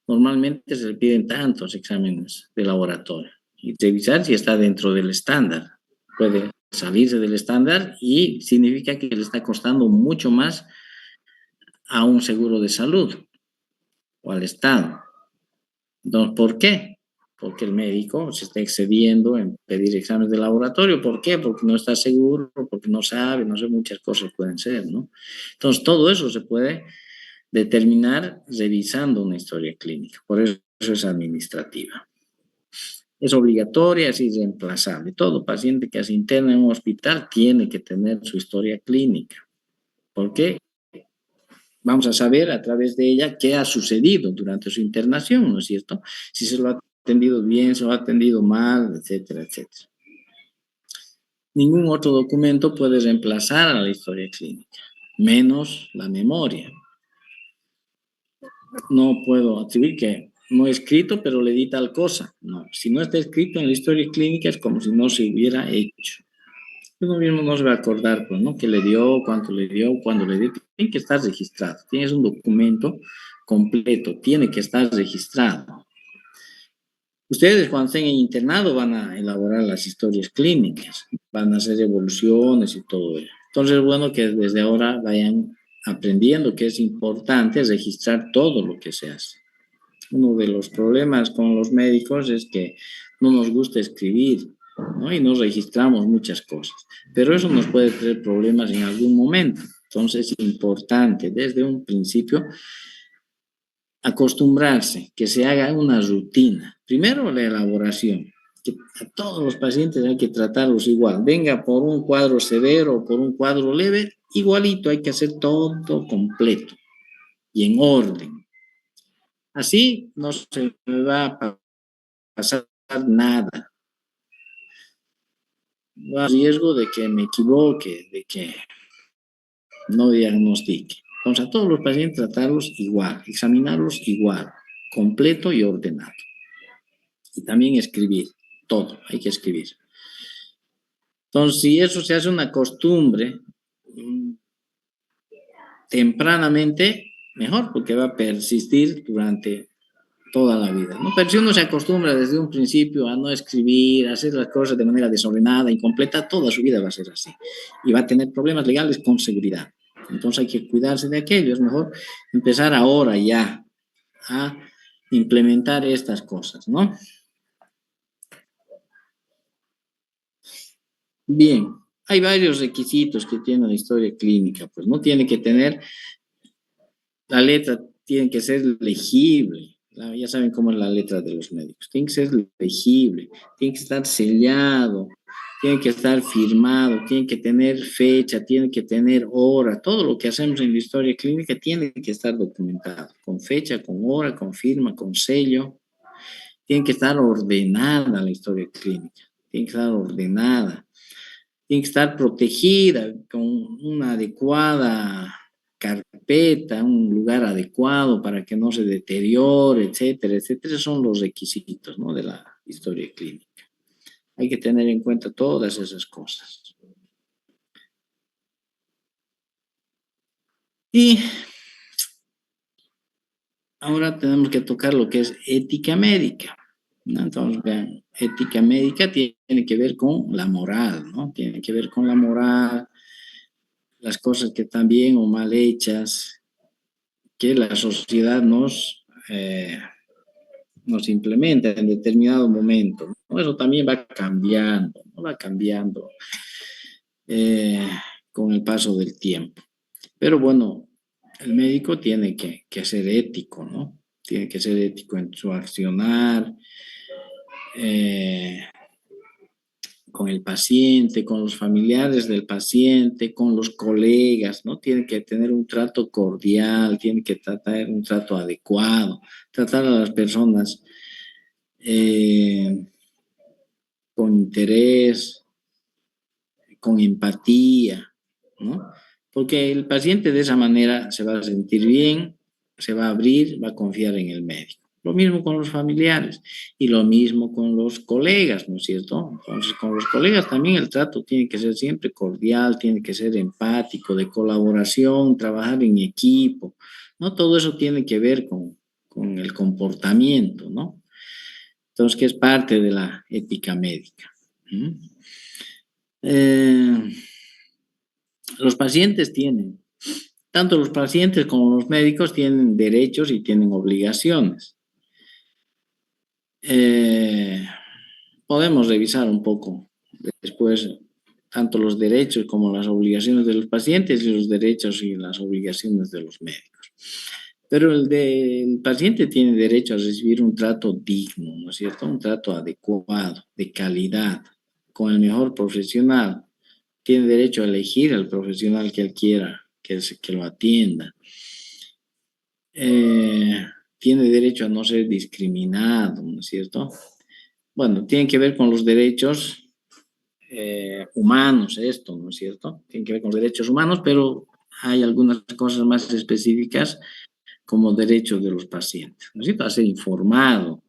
normalmente se le piden tantos exámenes de laboratorio, y revisar si está dentro del estándar. Puede salirse del estándar y significa que le está costando mucho más a un seguro de salud o al Estado. Entonces, ¿por qué? Porque el médico se está excediendo en pedir exámenes de laboratorio. ¿Por qué? Porque no está seguro, porque no sabe, no sé, muchas cosas pueden ser, ¿no? Entonces, todo eso se puede determinar revisando una historia clínica. Por eso es administrativa. Es obligatoria, es irreemplazable. Todo paciente que se interna en un hospital tiene que tener su historia clínica. ¿Por qué? Vamos a saber a través de ella qué ha sucedido durante su internación, ¿no es cierto? Si se lo ha atendido bien, se lo ha atendido mal, etcétera, etcétera. Ningún otro documento puede reemplazar a la historia clínica, menos la memoria. No puedo atribuir que no he escrito, pero le di tal cosa. No, si no está escrito en la historia clínica es como si no se hubiera hecho. Uno mismo no se va a acordar, pues, ¿no? ¿Qué le dio, cuánto le dio, cuándo le dio? Tiene que estar registrado. Tienes un documento completo, tiene que estar registrado. Ustedes cuando estén en internado van a elaborar las historias clínicas, van a hacer evoluciones y todo eso. Entonces es bueno que desde ahora vayan aprendiendo que es importante registrar todo lo que se hace. Uno de los problemas con los médicos es que no nos gusta escribir, ¿no? Y nos registramos muchas cosas, pero eso nos puede traer problemas en algún momento. Entonces es importante desde un principio acostumbrarse, que se haga una rutina. Primero la elaboración, que a todos los pacientes hay que tratarlos igual, venga por un cuadro severo o por un cuadro leve, igualito hay que hacer todo completo y en orden. Así no se me va a pasar nada. No hay riesgo de que me equivoque, de que no diagnostique. Entonces, a todos los pacientes tratarlos igual, examinarlos igual, completo y ordenado. Y también escribir, todo, hay que escribir. Entonces, si eso se hace una costumbre, tempranamente, mejor, porque va a persistir durante toda la vida, ¿no? Pero si uno se acostumbra desde un principio a no escribir, a hacer las cosas de manera desordenada, incompleta, toda su vida va a ser así. Y va a tener problemas legales con seguridad. Entonces hay que cuidarse de aquello. Es mejor empezar ahora ya a implementar estas cosas, ¿no? Bien, hay varios requisitos que tiene la historia clínica, pues no tiene que tener, la letra tiene que ser legible, ya saben cómo es la letra de los médicos, tiene que ser legible, tiene que estar sellado, tiene que estar firmado, tiene que tener fecha, tiene que tener hora, todo lo que hacemos en la historia clínica tiene que estar documentado, con fecha, con hora, con firma, con sello, tiene que estar ordenada la historia clínica, tiene que estar ordenada. Tiene que estar protegida con una adecuada carpeta, un lugar adecuado para que no se deteriore, etcétera, etcétera. Esos son los requisitos, ¿no?, de la historia clínica. Hay que tener en cuenta todas esas cosas. Y ahora tenemos que tocar lo que es ética médica, ¿no? Entonces, vean, ética médica tiene que ver con la moral, ¿no? Tiene que ver con la moral, las cosas que están bien o mal hechas, que la sociedad nos implementa en determinado momento, ¿no? Eso también va cambiando, ¿no? Va cambiando eh, con el paso del tiempo. Pero bueno, el médico tiene que ser ético, ¿no? Tiene que ser ético en su accionar, con el paciente, con los familiares del paciente, con los colegas, ¿no? Tiene que tener un trato cordial, tiene que tratar un trato adecuado, tratar a las personas con interés, con empatía, ¿no? Porque el paciente de esa manera se va a sentir bien, se va a abrir, va a confiar en el médico. Lo mismo con los familiares y lo mismo con los colegas, ¿no es cierto? Entonces, con los colegas también el trato tiene que ser siempre cordial, tiene que ser empático, de colaboración, trabajar en equipo, ¿no? Todo eso tiene que ver con el comportamiento, ¿no? Entonces, que es parte de la ética médica. Los pacientes tanto los pacientes como los médicos tienen derechos y tienen obligaciones. Podemos revisar un poco después tanto los derechos como las obligaciones de los pacientes y los derechos y las obligaciones de los médicos. Pero el paciente tiene derecho a recibir un trato digno, ¿no es cierto? Un trato adecuado, de calidad, con el mejor profesional. Tiene derecho a elegir al profesional que él quiera, que lo atienda. Tiene derecho a no ser discriminado, ¿no es cierto? Bueno, tiene que ver con los derechos humanos esto, ¿no es cierto? Tiene que ver con los derechos humanos, pero hay algunas cosas más específicas como derechos de los pacientes, ¿no es cierto? A ser informado.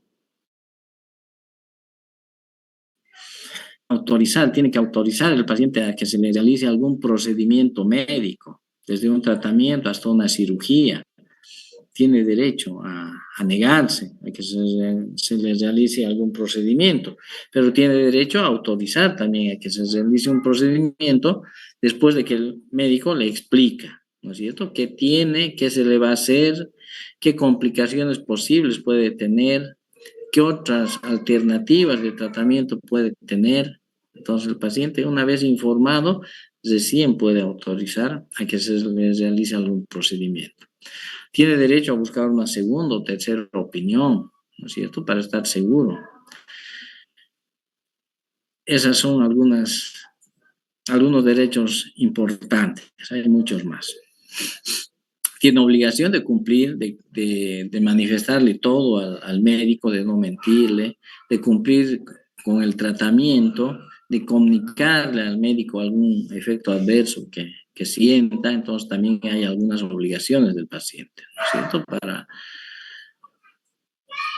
Tiene que autorizar al paciente a que se le realice algún procedimiento médico, desde un tratamiento hasta una cirugía. Tiene derecho a negarse a que se le realice algún procedimiento, pero tiene derecho a autorizar también a que se realice un procedimiento después de que el médico le explica, ¿no es cierto?, qué tiene, qué se le va a hacer, qué complicaciones posibles puede tener, qué otras alternativas de tratamiento puede tener. Entonces, el paciente, una vez informado, recién puede autorizar a que se le realice algún procedimiento. Tiene derecho a buscar una segunda o tercera opinión, ¿no es cierto?, para estar seguro. Esas son algunos derechos importantes, hay muchos más. Tiene obligación de cumplir, de manifestarle todo al médico, de no mentirle, de cumplir con el tratamiento, de comunicarle al médico algún efecto adverso que sienta. Entonces también hay algunas obligaciones del paciente, ¿no es cierto?,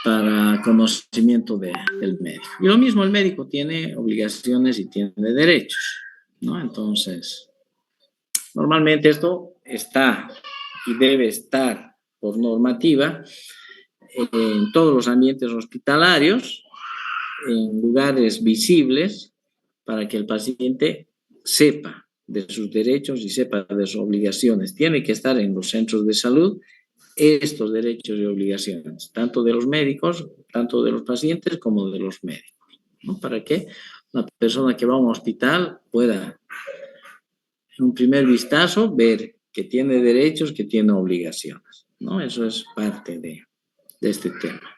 para conocimiento del médico. Y lo mismo el médico tiene obligaciones y tiene derechos, ¿no? Entonces, normalmente esto está y debe estar por normativa en todos los ambientes hospitalarios, en lugares visibles, para que el paciente sepa de sus derechos y sepa de sus obligaciones. Tiene que estar en los centros de salud estos derechos y obligaciones, tanto de los médicos, tanto de los pacientes como de los médicos, ¿no? Para que una persona que va a un hospital pueda, en un primer vistazo, ver que tiene derechos, que tiene obligaciones, ¿no? Eso es parte de este tema.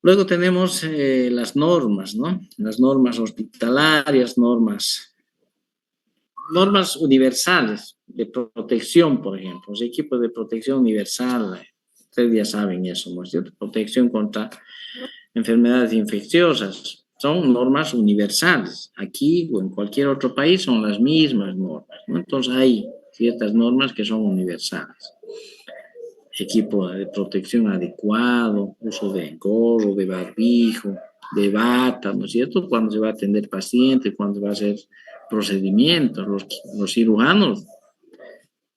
Luego tenemos las normas, ¿no? Las normas hospitalarias, normas universales de protección, por ejemplo, los equipos de protección universal, ustedes ya saben eso, ¿no es cierto? Protección contra enfermedades infecciosas, son normas universales. Aquí o en cualquier otro país son las mismas normas, ¿no? Entonces hay ciertas normas que son universales. Equipo de protección adecuado, uso de gorro, de barbijo, de bata, ¿no es cierto?, cuando se va a atender pacientes, cuando va a hacer procedimientos. Los cirujanos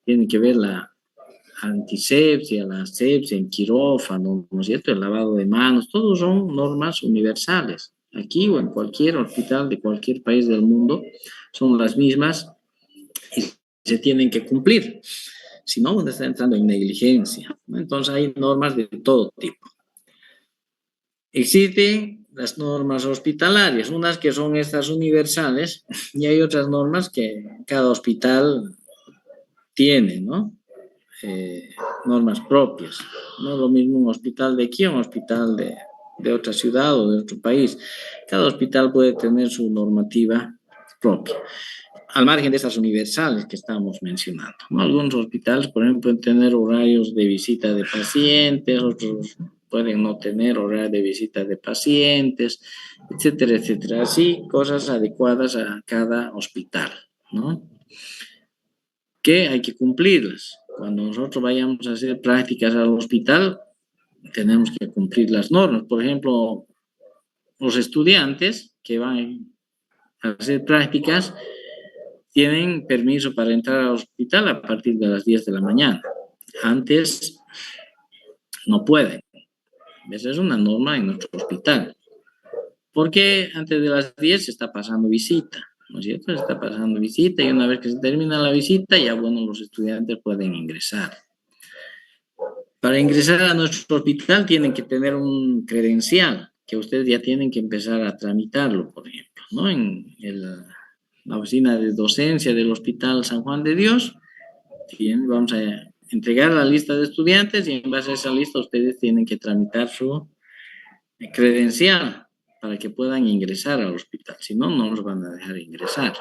tienen que ver antisepsia, la asepsia en quirófano, ¿no es cierto? El lavado de manos, todos son normas universales. Aquí o en cualquier hospital de cualquier país del mundo son las mismas y se tienen que cumplir. Si no, uno está entrando en negligencia, ¿no? Entonces hay normas de todo tipo. Existen las normas hospitalarias, unas que son estas universales y hay otras normas que cada hospital tiene, ¿no? Normas propias. No es lo mismo un hospital de aquí o un hospital de otra ciudad o de otro país. Cada hospital puede tener su normativa propia, al margen de estas universales que estamos mencionando, ¿no? Algunos hospitales, por ejemplo, pueden tener horarios de visita de pacientes, otros pueden no tener horario de visita de pacientes, etcétera, etcétera. Así, cosas adecuadas a cada hospital, ¿no? Que hay que cumplirlas. Cuando nosotros vayamos a hacer prácticas al hospital, tenemos que cumplir las normas. Por ejemplo, los estudiantes que van a hacer prácticas tienen permiso para entrar al hospital a partir de las 10 de la mañana. Antes no pueden. Esa es una norma en nuestro hospital. Porque antes de las 10 se está pasando visita, ¿no es cierto? Se está pasando visita y una vez que se termina la visita, ya bueno, los estudiantes pueden ingresar. Para ingresar a nuestro hospital tienen que tener un credencial, que ustedes ya tienen que empezar a tramitarlo, por ejemplo, ¿no? En la oficina de docencia del Hospital San Juan de Dios, vamos a entregar la lista de estudiantes y en base a esa lista ustedes tienen que tramitar su credencial para que puedan ingresar al hospital, si no, no los van a dejar ingresar.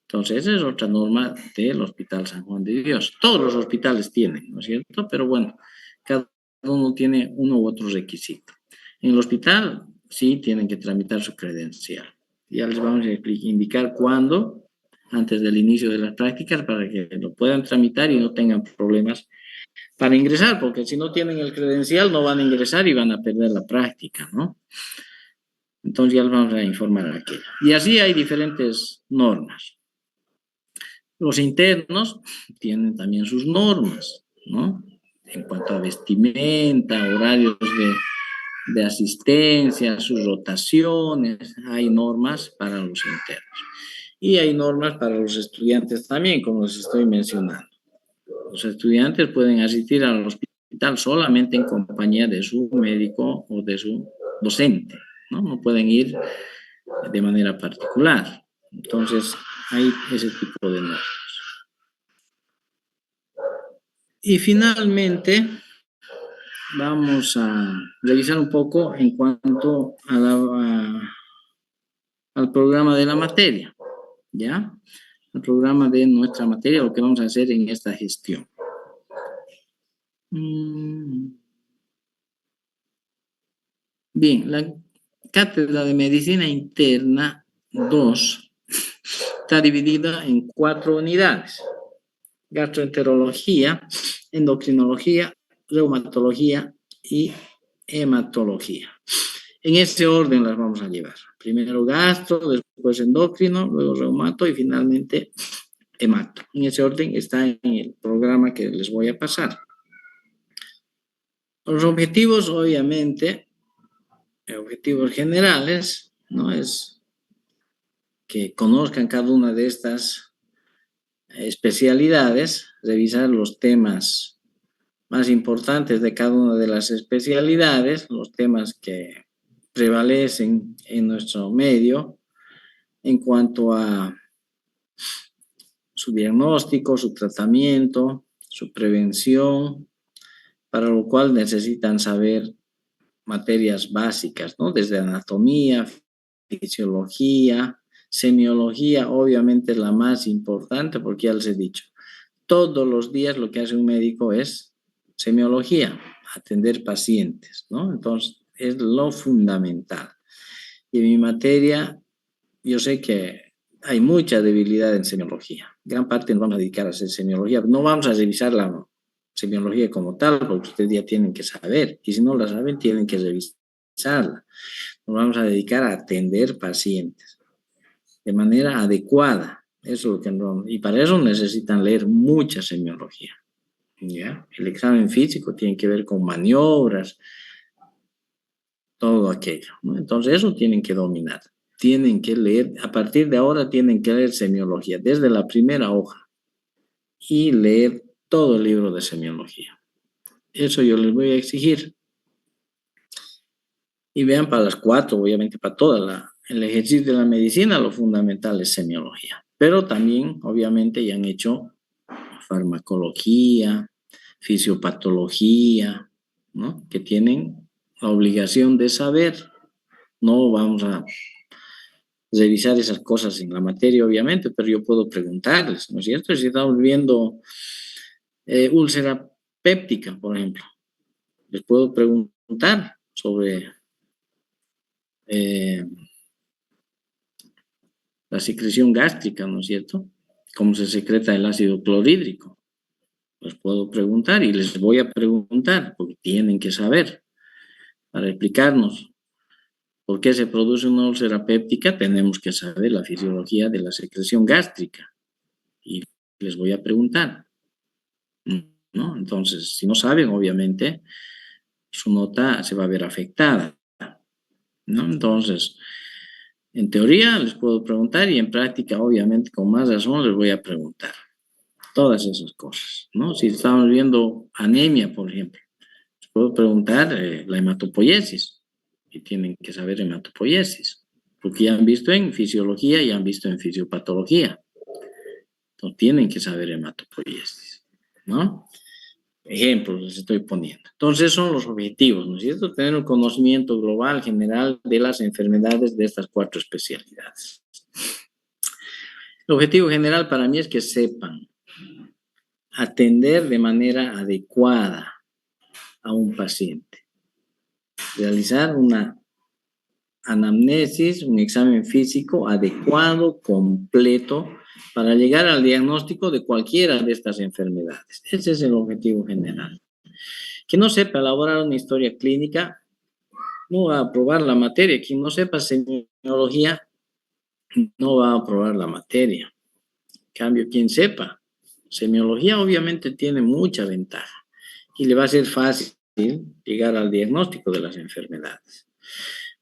Entonces, esa es otra norma del Hospital San Juan de Dios. Todos los hospitales tienen, ¿no es cierto? Pero bueno, cada uno tiene uno u otro requisito. En el hospital, sí, tienen que tramitar su credencial. Ya les vamos a indicar cuándo, antes del inicio de las prácticas, para que lo puedan tramitar y no tengan problemas para ingresar, porque si no tienen el credencial no van a ingresar y van a perder la práctica, ¿no? Entonces ya les vamos a informar aquí. Y así hay diferentes normas. Los internos tienen también sus normas, ¿no? En cuanto a vestimenta, horarios de asistencia, sus rotaciones, hay normas para los internos. Y hay normas para los estudiantes también, como les estoy mencionando. Los estudiantes pueden asistir al hospital solamente en compañía de su médico o de su docente, ¿no? No pueden ir de manera particular. Entonces, hay ese tipo de normas. Y finalmente, vamos a revisar un poco en cuanto al programa de la materia, ¿ya? El programa de nuestra materia, lo que vamos a hacer en esta gestión. Bien, la Cátedra de Medicina Interna 2 está dividida en 4 unidades: gastroenterología, endocrinología, reumatología y hematología. En ese orden las vamos a llevar. Primero gastro, después endocrino, luego reumato y finalmente hemato. En ese orden está en el programa que les voy a pasar. Los objetivos, obviamente, objetivos generales, ¿no? Es que conozcan cada una de estas especialidades, revisar los temas más importantes de cada una de las especialidades, los temas que prevalecen en nuestro medio en cuanto a su diagnóstico, su tratamiento, su prevención, para lo cual necesitan saber materias básicas, ¿no? Desde anatomía, fisiología, semiología, obviamente es la más importante porque ya les he dicho, todos los días lo que hace un médico es semiología, atender pacientes, ¿no? Entonces, es lo fundamental. Y en mi materia, yo sé que hay mucha debilidad en semiología. Gran parte nos vamos a dedicar a hacer semiología. No vamos a revisar la semiología como tal, porque ustedes ya tienen que saber. Y si no la saben, tienen que revisarla. Nos vamos a dedicar a atender pacientes de manera adecuada. Eso es lo que no, y para eso necesitan leer mucha semiología. ¿ya? El examen físico tiene que ver con maniobras, todo aquello, ¿no? Entonces eso tienen que dominar. Tienen que leer, a partir de ahora tienen que leer semiología, desde la primera hoja, y leer todo el libro de semiología. Eso yo les voy a exigir. Y vean para las 4, obviamente para toda el ejercicio de la medicina, lo fundamental es semiología. Pero también, obviamente, ya han hecho farmacología, fisiopatología, ¿no? Que tienen la obligación de saber. No vamos a revisar esas cosas en la materia, obviamente, pero yo puedo preguntarles, ¿no es cierto? Si estamos viendo úlcera péptica, por ejemplo, les puedo preguntar sobre la secreción gástrica, ¿no es cierto? Cómo se secreta el ácido clorhídrico. Les puedo preguntar y les voy a preguntar, porque tienen que saber, para explicarnos por qué se produce una úlcera péptica, tenemos que saber la fisiología de la secreción gástrica. Y les voy a preguntar, ¿no? Entonces, si no saben, obviamente, su nota se va a ver afectada, ¿no? Entonces, en teoría les puedo preguntar y en práctica, obviamente, con más razón les voy a preguntar todas esas cosas, ¿no? Si estamos viendo anemia, por ejemplo, les puedo preguntar la hematopoiesis y tienen que saber hematopoiesis, porque ya han visto en fisiología y han visto en fisiopatología. Entonces, tienen que saber hematopoiesis, ¿no? Ejemplos les estoy poniendo. Entonces, son los objetivos, ¿no es cierto? Tener un conocimiento global, general, de las enfermedades de estas 4 especialidades. El objetivo general para mí es que sepan atender de manera adecuada a un paciente, realizar una anamnesis, un examen físico adecuado, completo, para llegar al diagnóstico de cualquiera de estas enfermedades. Ese es el objetivo general. Que no sepa elaborar una historia clínica, no va a aprobar la materia. Quien no sepa semiología, no va a aprobar la materia. En cambio, quien sepa semiología, obviamente tiene mucha ventaja y le va a ser fácil llegar al diagnóstico de las enfermedades.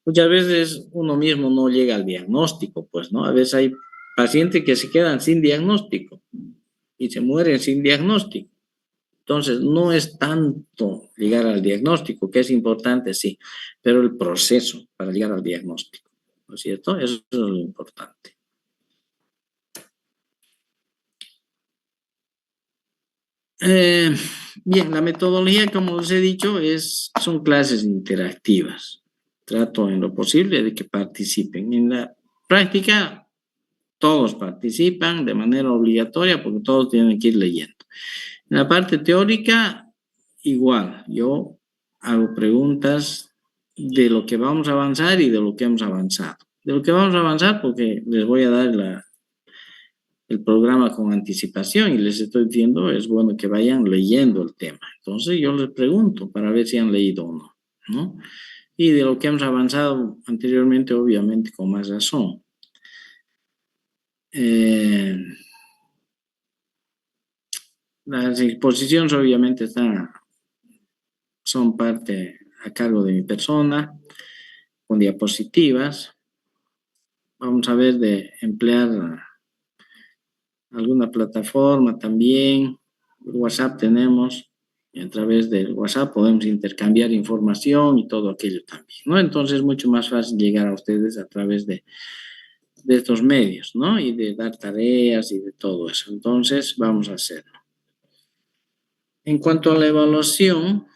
Muchas veces uno mismo no llega al diagnóstico, pues, ¿no? A veces hay pacientes que se quedan sin diagnóstico y se mueren sin diagnóstico. Entonces, no es tanto llegar al diagnóstico, que es importante, sí, pero el proceso para llegar al diagnóstico, ¿no es cierto? Eso es lo importante. Bien, la metodología, como les he dicho, son clases interactivas. Trato en lo posible de que participen. En la práctica, todos participan de manera obligatoria porque todos tienen que ir leyendo. En la parte teórica, igual, yo hago preguntas de lo que vamos a avanzar y de lo que hemos avanzado. De lo que vamos a avanzar porque les voy a dar el programa con anticipación y les estoy diciendo, es bueno que vayan leyendo el tema. Entonces yo les pregunto para ver si han leído o no, ¿no? Y de lo que hemos avanzado anteriormente, obviamente con más razón. Las exposiciones obviamente son parte a cargo de mi persona, con diapositivas. Vamos a ver de emplear alguna plataforma también. WhatsApp tenemos, y a través del WhatsApp podemos intercambiar información y todo aquello también, ¿no? Entonces es mucho más fácil llegar a ustedes a través de estos medios, ¿no? Y de dar tareas y de todo eso. Entonces vamos a hacerlo. En cuanto a la evaluación,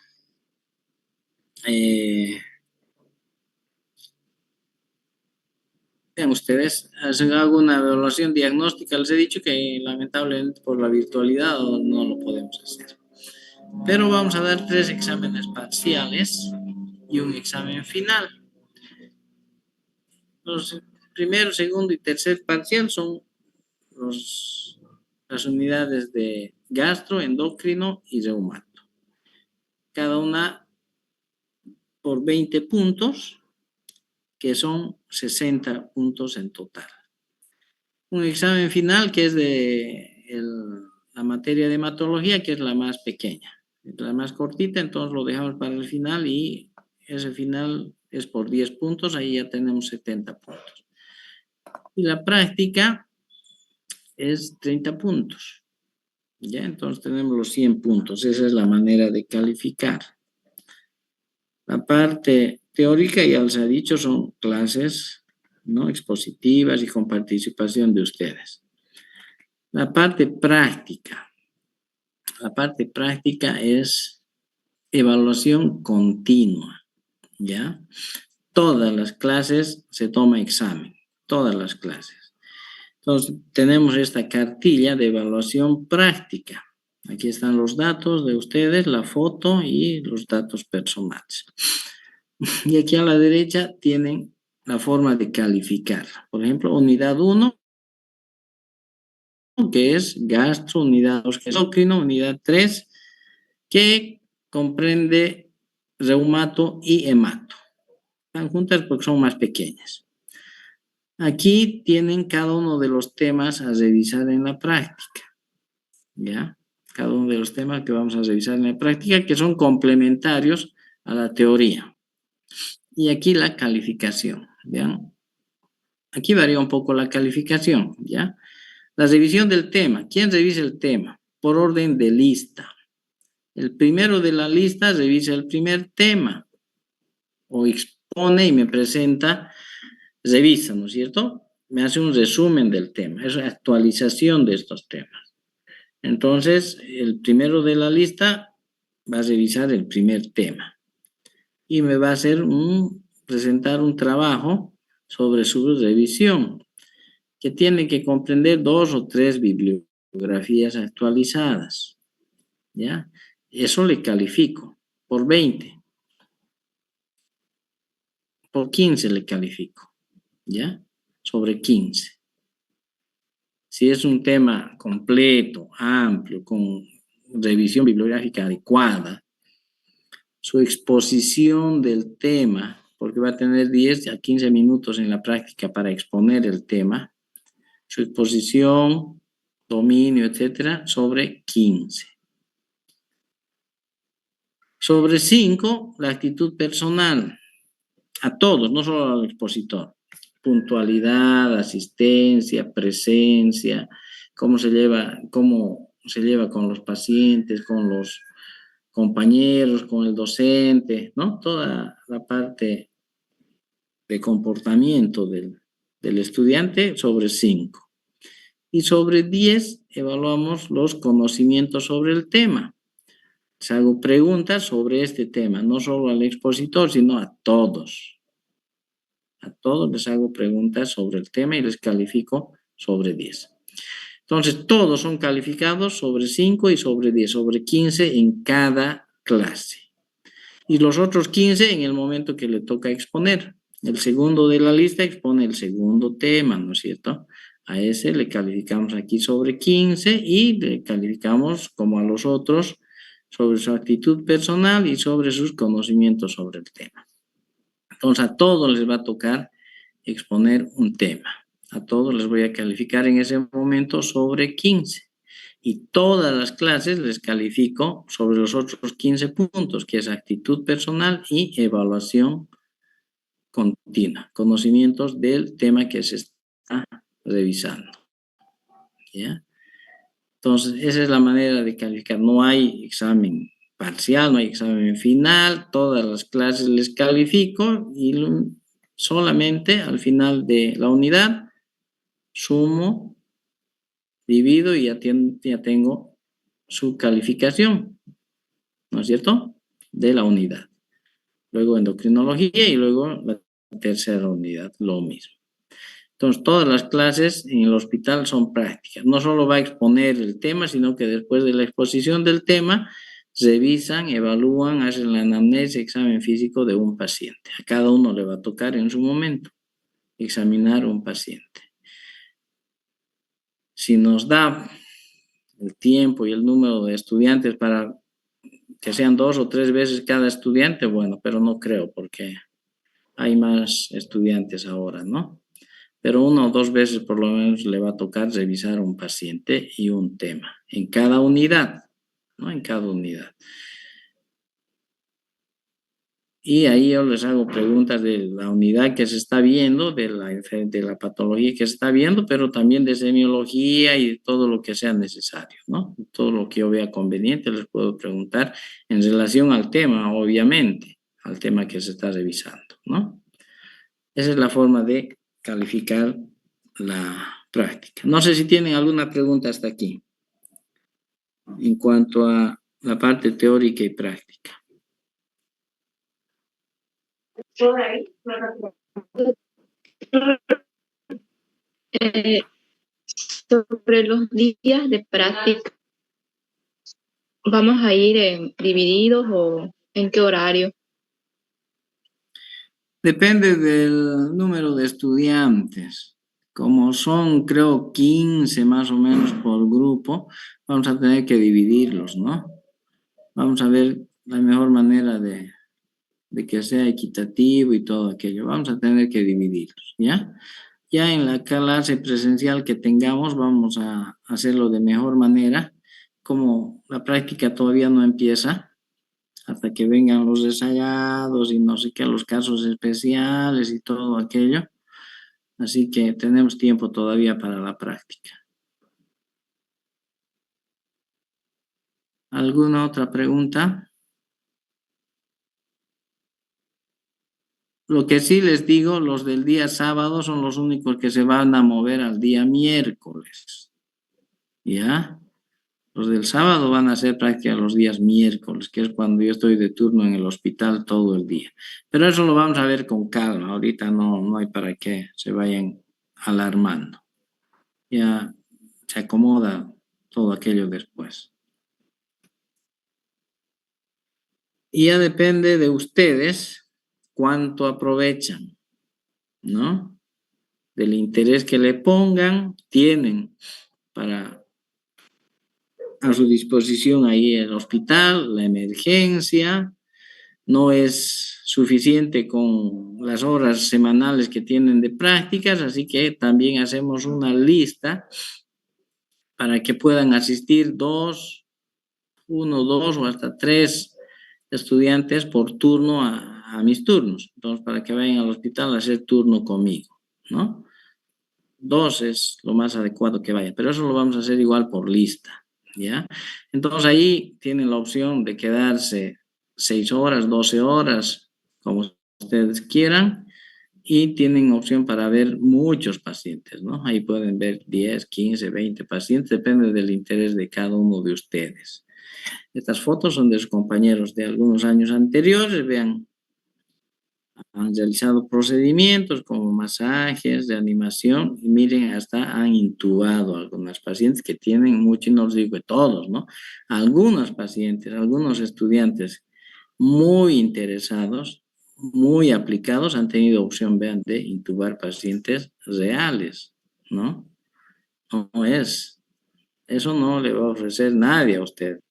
vean ustedes, hago una evaluación diagnóstica. Les he dicho que lamentablemente por la virtualidad no lo podemos hacer. Pero vamos a dar 3 exámenes parciales y un examen final. Los primero, segundo y tercer parcial son las unidades de gastro, endocrino y reumato. Cada una por 20 puntos, que son 60 puntos en total. Un examen final que es de la materia de hematología, que es la más pequeña. La más cortita, entonces lo dejamos para el final y ese final es por 10 puntos, ahí ya tenemos 70 puntos. Y la práctica es 30 puntos. ¿Ya? Entonces tenemos los 100 puntos. Esa es la manera de calificar. La parte teórica, ya les he dicho, son clases, ¿no?, expositivas y con participación de ustedes. La parte práctica. La parte práctica es evaluación continua, ¿ya? Todas las clases se toma examen, todas las clases. Entonces, tenemos esta cartilla de evaluación práctica. Aquí están los datos de ustedes, la foto y los datos personales. Y aquí a la derecha tienen la forma de calificar. Por ejemplo, unidad 1, que es gastro, unidad 2, que es endocrino, unidad 3, que comprende reumato y hemato. Están juntas porque son más pequeñas. Aquí tienen cada uno de los temas a revisar en la práctica, ¿ya? Cada uno de los temas que vamos a revisar en la práctica, que son complementarios a la teoría. Y aquí la calificación, ¿vean? Aquí varía un poco la calificación, ¿ya? La revisión del tema. ¿Quién revisa el tema? Por orden de lista. El primero de la lista revisa el primer tema o expone y me presenta, revisa, ¿no es cierto? Me hace un resumen del tema, es actualización de estos temas. Entonces, el primero de la lista va a revisar el primer tema y me va a hacer presentar un trabajo sobre su revisión, que tiene que comprender 2 o 3 bibliografías actualizadas, ¿ya? Eso le califico por 20. Por 15 le califico, ¿ya? Sobre 15. Si es un tema completo, amplio, con revisión bibliográfica adecuada, su exposición del tema, porque va a tener 10 a 15 minutos en la práctica para exponer el tema, su exposición, dominio, etcétera, sobre 15. Sobre 5, la actitud personal, a todos, no solo al expositor. Puntualidad, asistencia, presencia, cómo se lleva con los pacientes, con los compañeros, con el docente, ¿no? Toda la parte de comportamiento del estudiante sobre 5. Y sobre 10 evaluamos los conocimientos sobre el tema. Les hago preguntas sobre este tema, no solo al expositor, sino a todos. A todos les hago preguntas sobre el tema y les califico sobre 10. Entonces, todos son calificados sobre 5 y sobre 10, sobre 15 en cada clase. Y los otros 15 en el momento que le toca exponer. El segundo de la lista expone el segundo tema, ¿no es cierto? A ese le calificamos aquí sobre 15 y le calificamos como a los otros sobre su actitud personal y sobre sus conocimientos sobre el tema. Entonces, a todos les va a tocar exponer un tema. A todos les voy a calificar en ese momento sobre 15. Y todas las clases les califico sobre los otros 15 puntos, que es actitud personal y evaluación continua, conocimientos del tema que se está revisando. ¿Ya? Entonces, esa es la manera de calificar. No hay examen parcial, no hay examen final, todas las clases les califico y solamente al final de la unidad sumo, divido y ya tengo su calificación, ¿no es cierto?, de la unidad. Luego endocrinología y luego la tercera unidad, lo mismo. Entonces, todas las clases en el hospital son prácticas. No solo va a exponer el tema, sino que después de la exposición del tema, revisan, evalúan, hacen la anamnesis, examen físico de un paciente. A cada uno le va a tocar en su momento examinar un paciente. Si nos da el tiempo y el número de estudiantes para que sean 2 o 3 veces cada estudiante, bueno, pero no creo porque hay más estudiantes ahora, ¿no? pero 1 o 2 veces por lo menos le va a tocar revisar a un paciente y un tema en cada unidad, ¿no? En cada unidad. Y ahí yo les hago preguntas de la unidad que se está viendo, de la patología que se está viendo, pero también de semiología y de todo lo que sea necesario, ¿no? Todo lo que yo vea conveniente les puedo preguntar en relación al tema, obviamente, al tema que se está revisando, ¿no? Esa es la forma de calificar la práctica. No sé si tienen alguna pregunta hasta aquí en cuanto a la parte teórica y práctica. Sobre los días de práctica, ¿vamos a ir divididos o en qué horario? Depende del número de estudiantes. Como son, creo, 15 más o menos por grupo, vamos a tener que dividirlos, ¿no? Vamos a ver la mejor manera de que sea equitativo y todo aquello. Vamos a tener que dividirlos, ¿ya? Ya en la clase presencial que tengamos, vamos a hacerlo de mejor manera. Como la práctica todavía no empieza, hasta que vengan los desayados y no sé qué, los casos especiales y todo aquello. Así que tenemos tiempo todavía para la práctica. ¿Alguna otra pregunta? Lo que sí les digo, los del día sábado son los únicos que se van a mover al día miércoles. ¿Ya? Los del sábado van a hacer práctica los días miércoles, que es cuando yo estoy de turno en el hospital todo el día. Pero eso lo vamos a ver con calma. Ahorita no hay para que se vayan alarmando. Ya se acomoda todo aquello después. Y ya depende de ustedes cuánto aprovechan, ¿no? Del interés que le pongan, tienen para a su disposición ahí el hospital, la emergencia. No es suficiente con las horas semanales que tienen de prácticas, así que también hacemos una lista para que puedan asistir 1, 2 o hasta 3 estudiantes por turno a mis turnos. Entonces, para que vayan al hospital a hacer turno conmigo, ¿no? 2 es lo más adecuado que vaya, pero eso lo vamos a hacer igual por lista, ¿ya? Entonces, ahí tienen la opción de quedarse 6 horas, 12 horas, como ustedes quieran, y tienen opción para ver muchos pacientes, ¿no? Ahí pueden ver 10, 15, 20 pacientes, depende del interés de cada uno de ustedes. Estas fotos son de sus compañeros de algunos años anteriores, vean, han realizado procedimientos como masajes, reanimación, y miren, hasta han intubado a algunas pacientes que tienen mucho, y no les digo todos, ¿no? Algunos pacientes, algunos estudiantes muy interesados, muy aplicados, han tenido opción, vean, de intubar pacientes reales, ¿no? No es, eso no le va a ofrecer nadie a ustedes.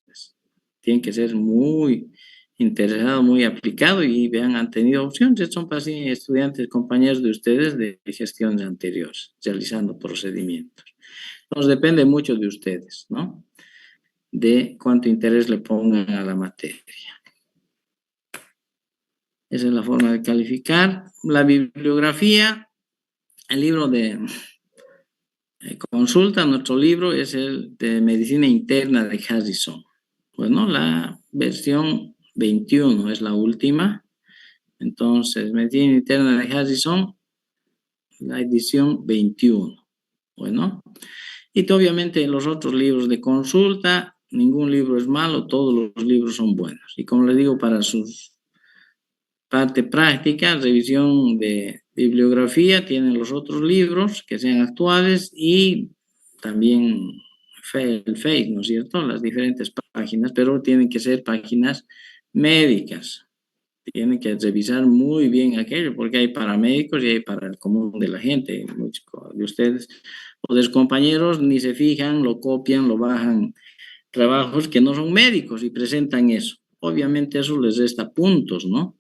Tienen que ser muy interesados, muy aplicados y vean, han tenido opciones. Son pacientes, estudiantes, compañeros de ustedes de gestiones anteriores, realizando procedimientos. Entonces depende mucho de ustedes, ¿no? De cuánto interés le pongan a la materia. Esa es la forma de calificar. La bibliografía, el libro de consulta, nuestro libro es el de Medicina Interna de Harrison. Bueno, la versión 21 es la última. Entonces, Medicina Interna de Harrison, la edición 21. Bueno, y obviamente los otros libros de consulta, ningún libro es malo, todos los libros son buenos. Y como les digo, para su parte práctica, revisión de bibliografía, tienen los otros libros que sean actuales y también el FACE, ¿no es cierto? Las diferentes páginas, pero tienen que ser páginas médicas. Tienen que revisar muy bien aquello, porque hay para médicos y hay para el común de la gente. Muchos de ustedes o de sus compañeros ni se fijan, lo copian, lo bajan, trabajos que no son médicos y presentan eso. Obviamente eso les resta puntos, ¿no?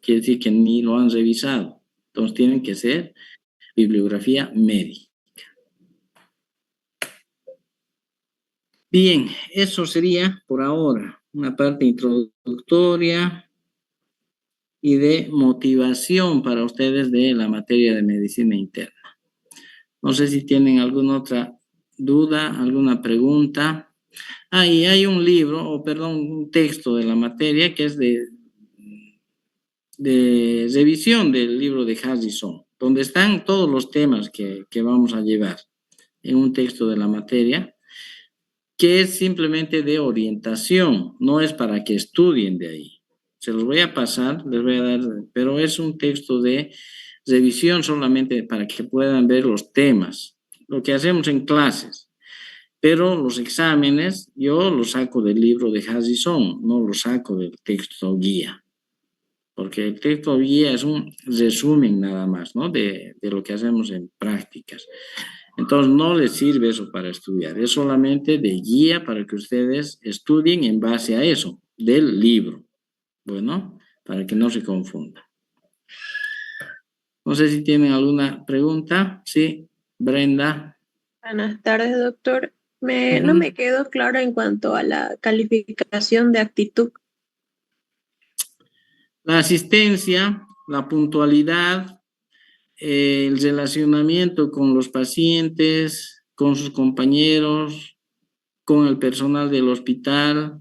Quiere decir que ni lo han revisado. Entonces tienen que ser bibliografía médica. Bien, eso sería por ahora una parte introductoria y de motivación para ustedes de la materia de medicina interna. No sé si tienen alguna otra duda, alguna pregunta. Y hay un libro, un texto de la materia que es de revisión del libro de Harrison, donde están todos los temas que vamos a llevar en un texto de la materia, que es simplemente de orientación, no es para que estudien de ahí. Se los voy a pasar, les voy a dar, pero es un texto de revisión solamente para que puedan ver los temas, lo que hacemos en clases. Pero los exámenes yo los saco del libro de Harrison, no los saco del texto guía, porque el texto guía es un resumen nada más, ¿no? De lo que hacemos en prácticas. Entonces no les sirve eso para estudiar, es solamente de guía para que ustedes estudien en base a eso, del libro. Bueno, para que no se confunda. No sé si tienen alguna pregunta. Sí, Brenda. Buenas tardes, doctor. No me quedó claro en cuanto a la calificación de actitud. La asistencia, la puntualidad, el relacionamiento con los pacientes, con sus compañeros, con el personal del hospital,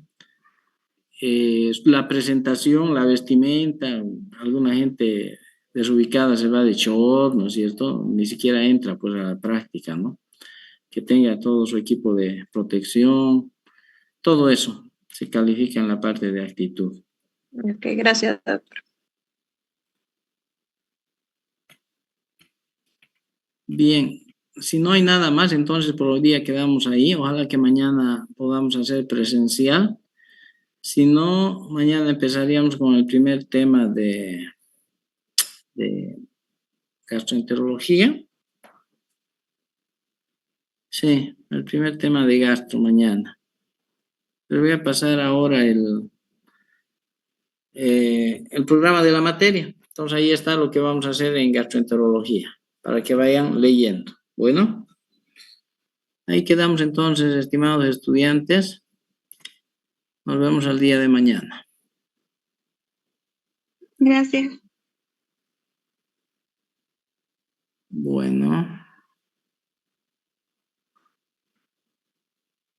la presentación, la vestimenta. Alguna gente desubicada se va de short, ¿no es cierto? Ni siquiera entra pues a la práctica, ¿no? Que tenga todo su equipo de protección, todo eso se califica en la parte de actitud. Ok, gracias, doctor. Bien, si no hay nada más, entonces por hoy día quedamos ahí. Ojalá que mañana podamos hacer presencial. Si no, mañana empezaríamos con el primer tema de gastroenterología. Sí, el primer tema de gastro mañana. Les voy a pasar ahora el programa de la materia. Entonces ahí está lo que vamos a hacer en gastroenterología, para que vayan leyendo. Bueno, ahí quedamos entonces, estimados estudiantes. Nos vemos al día de mañana. Gracias. Bueno.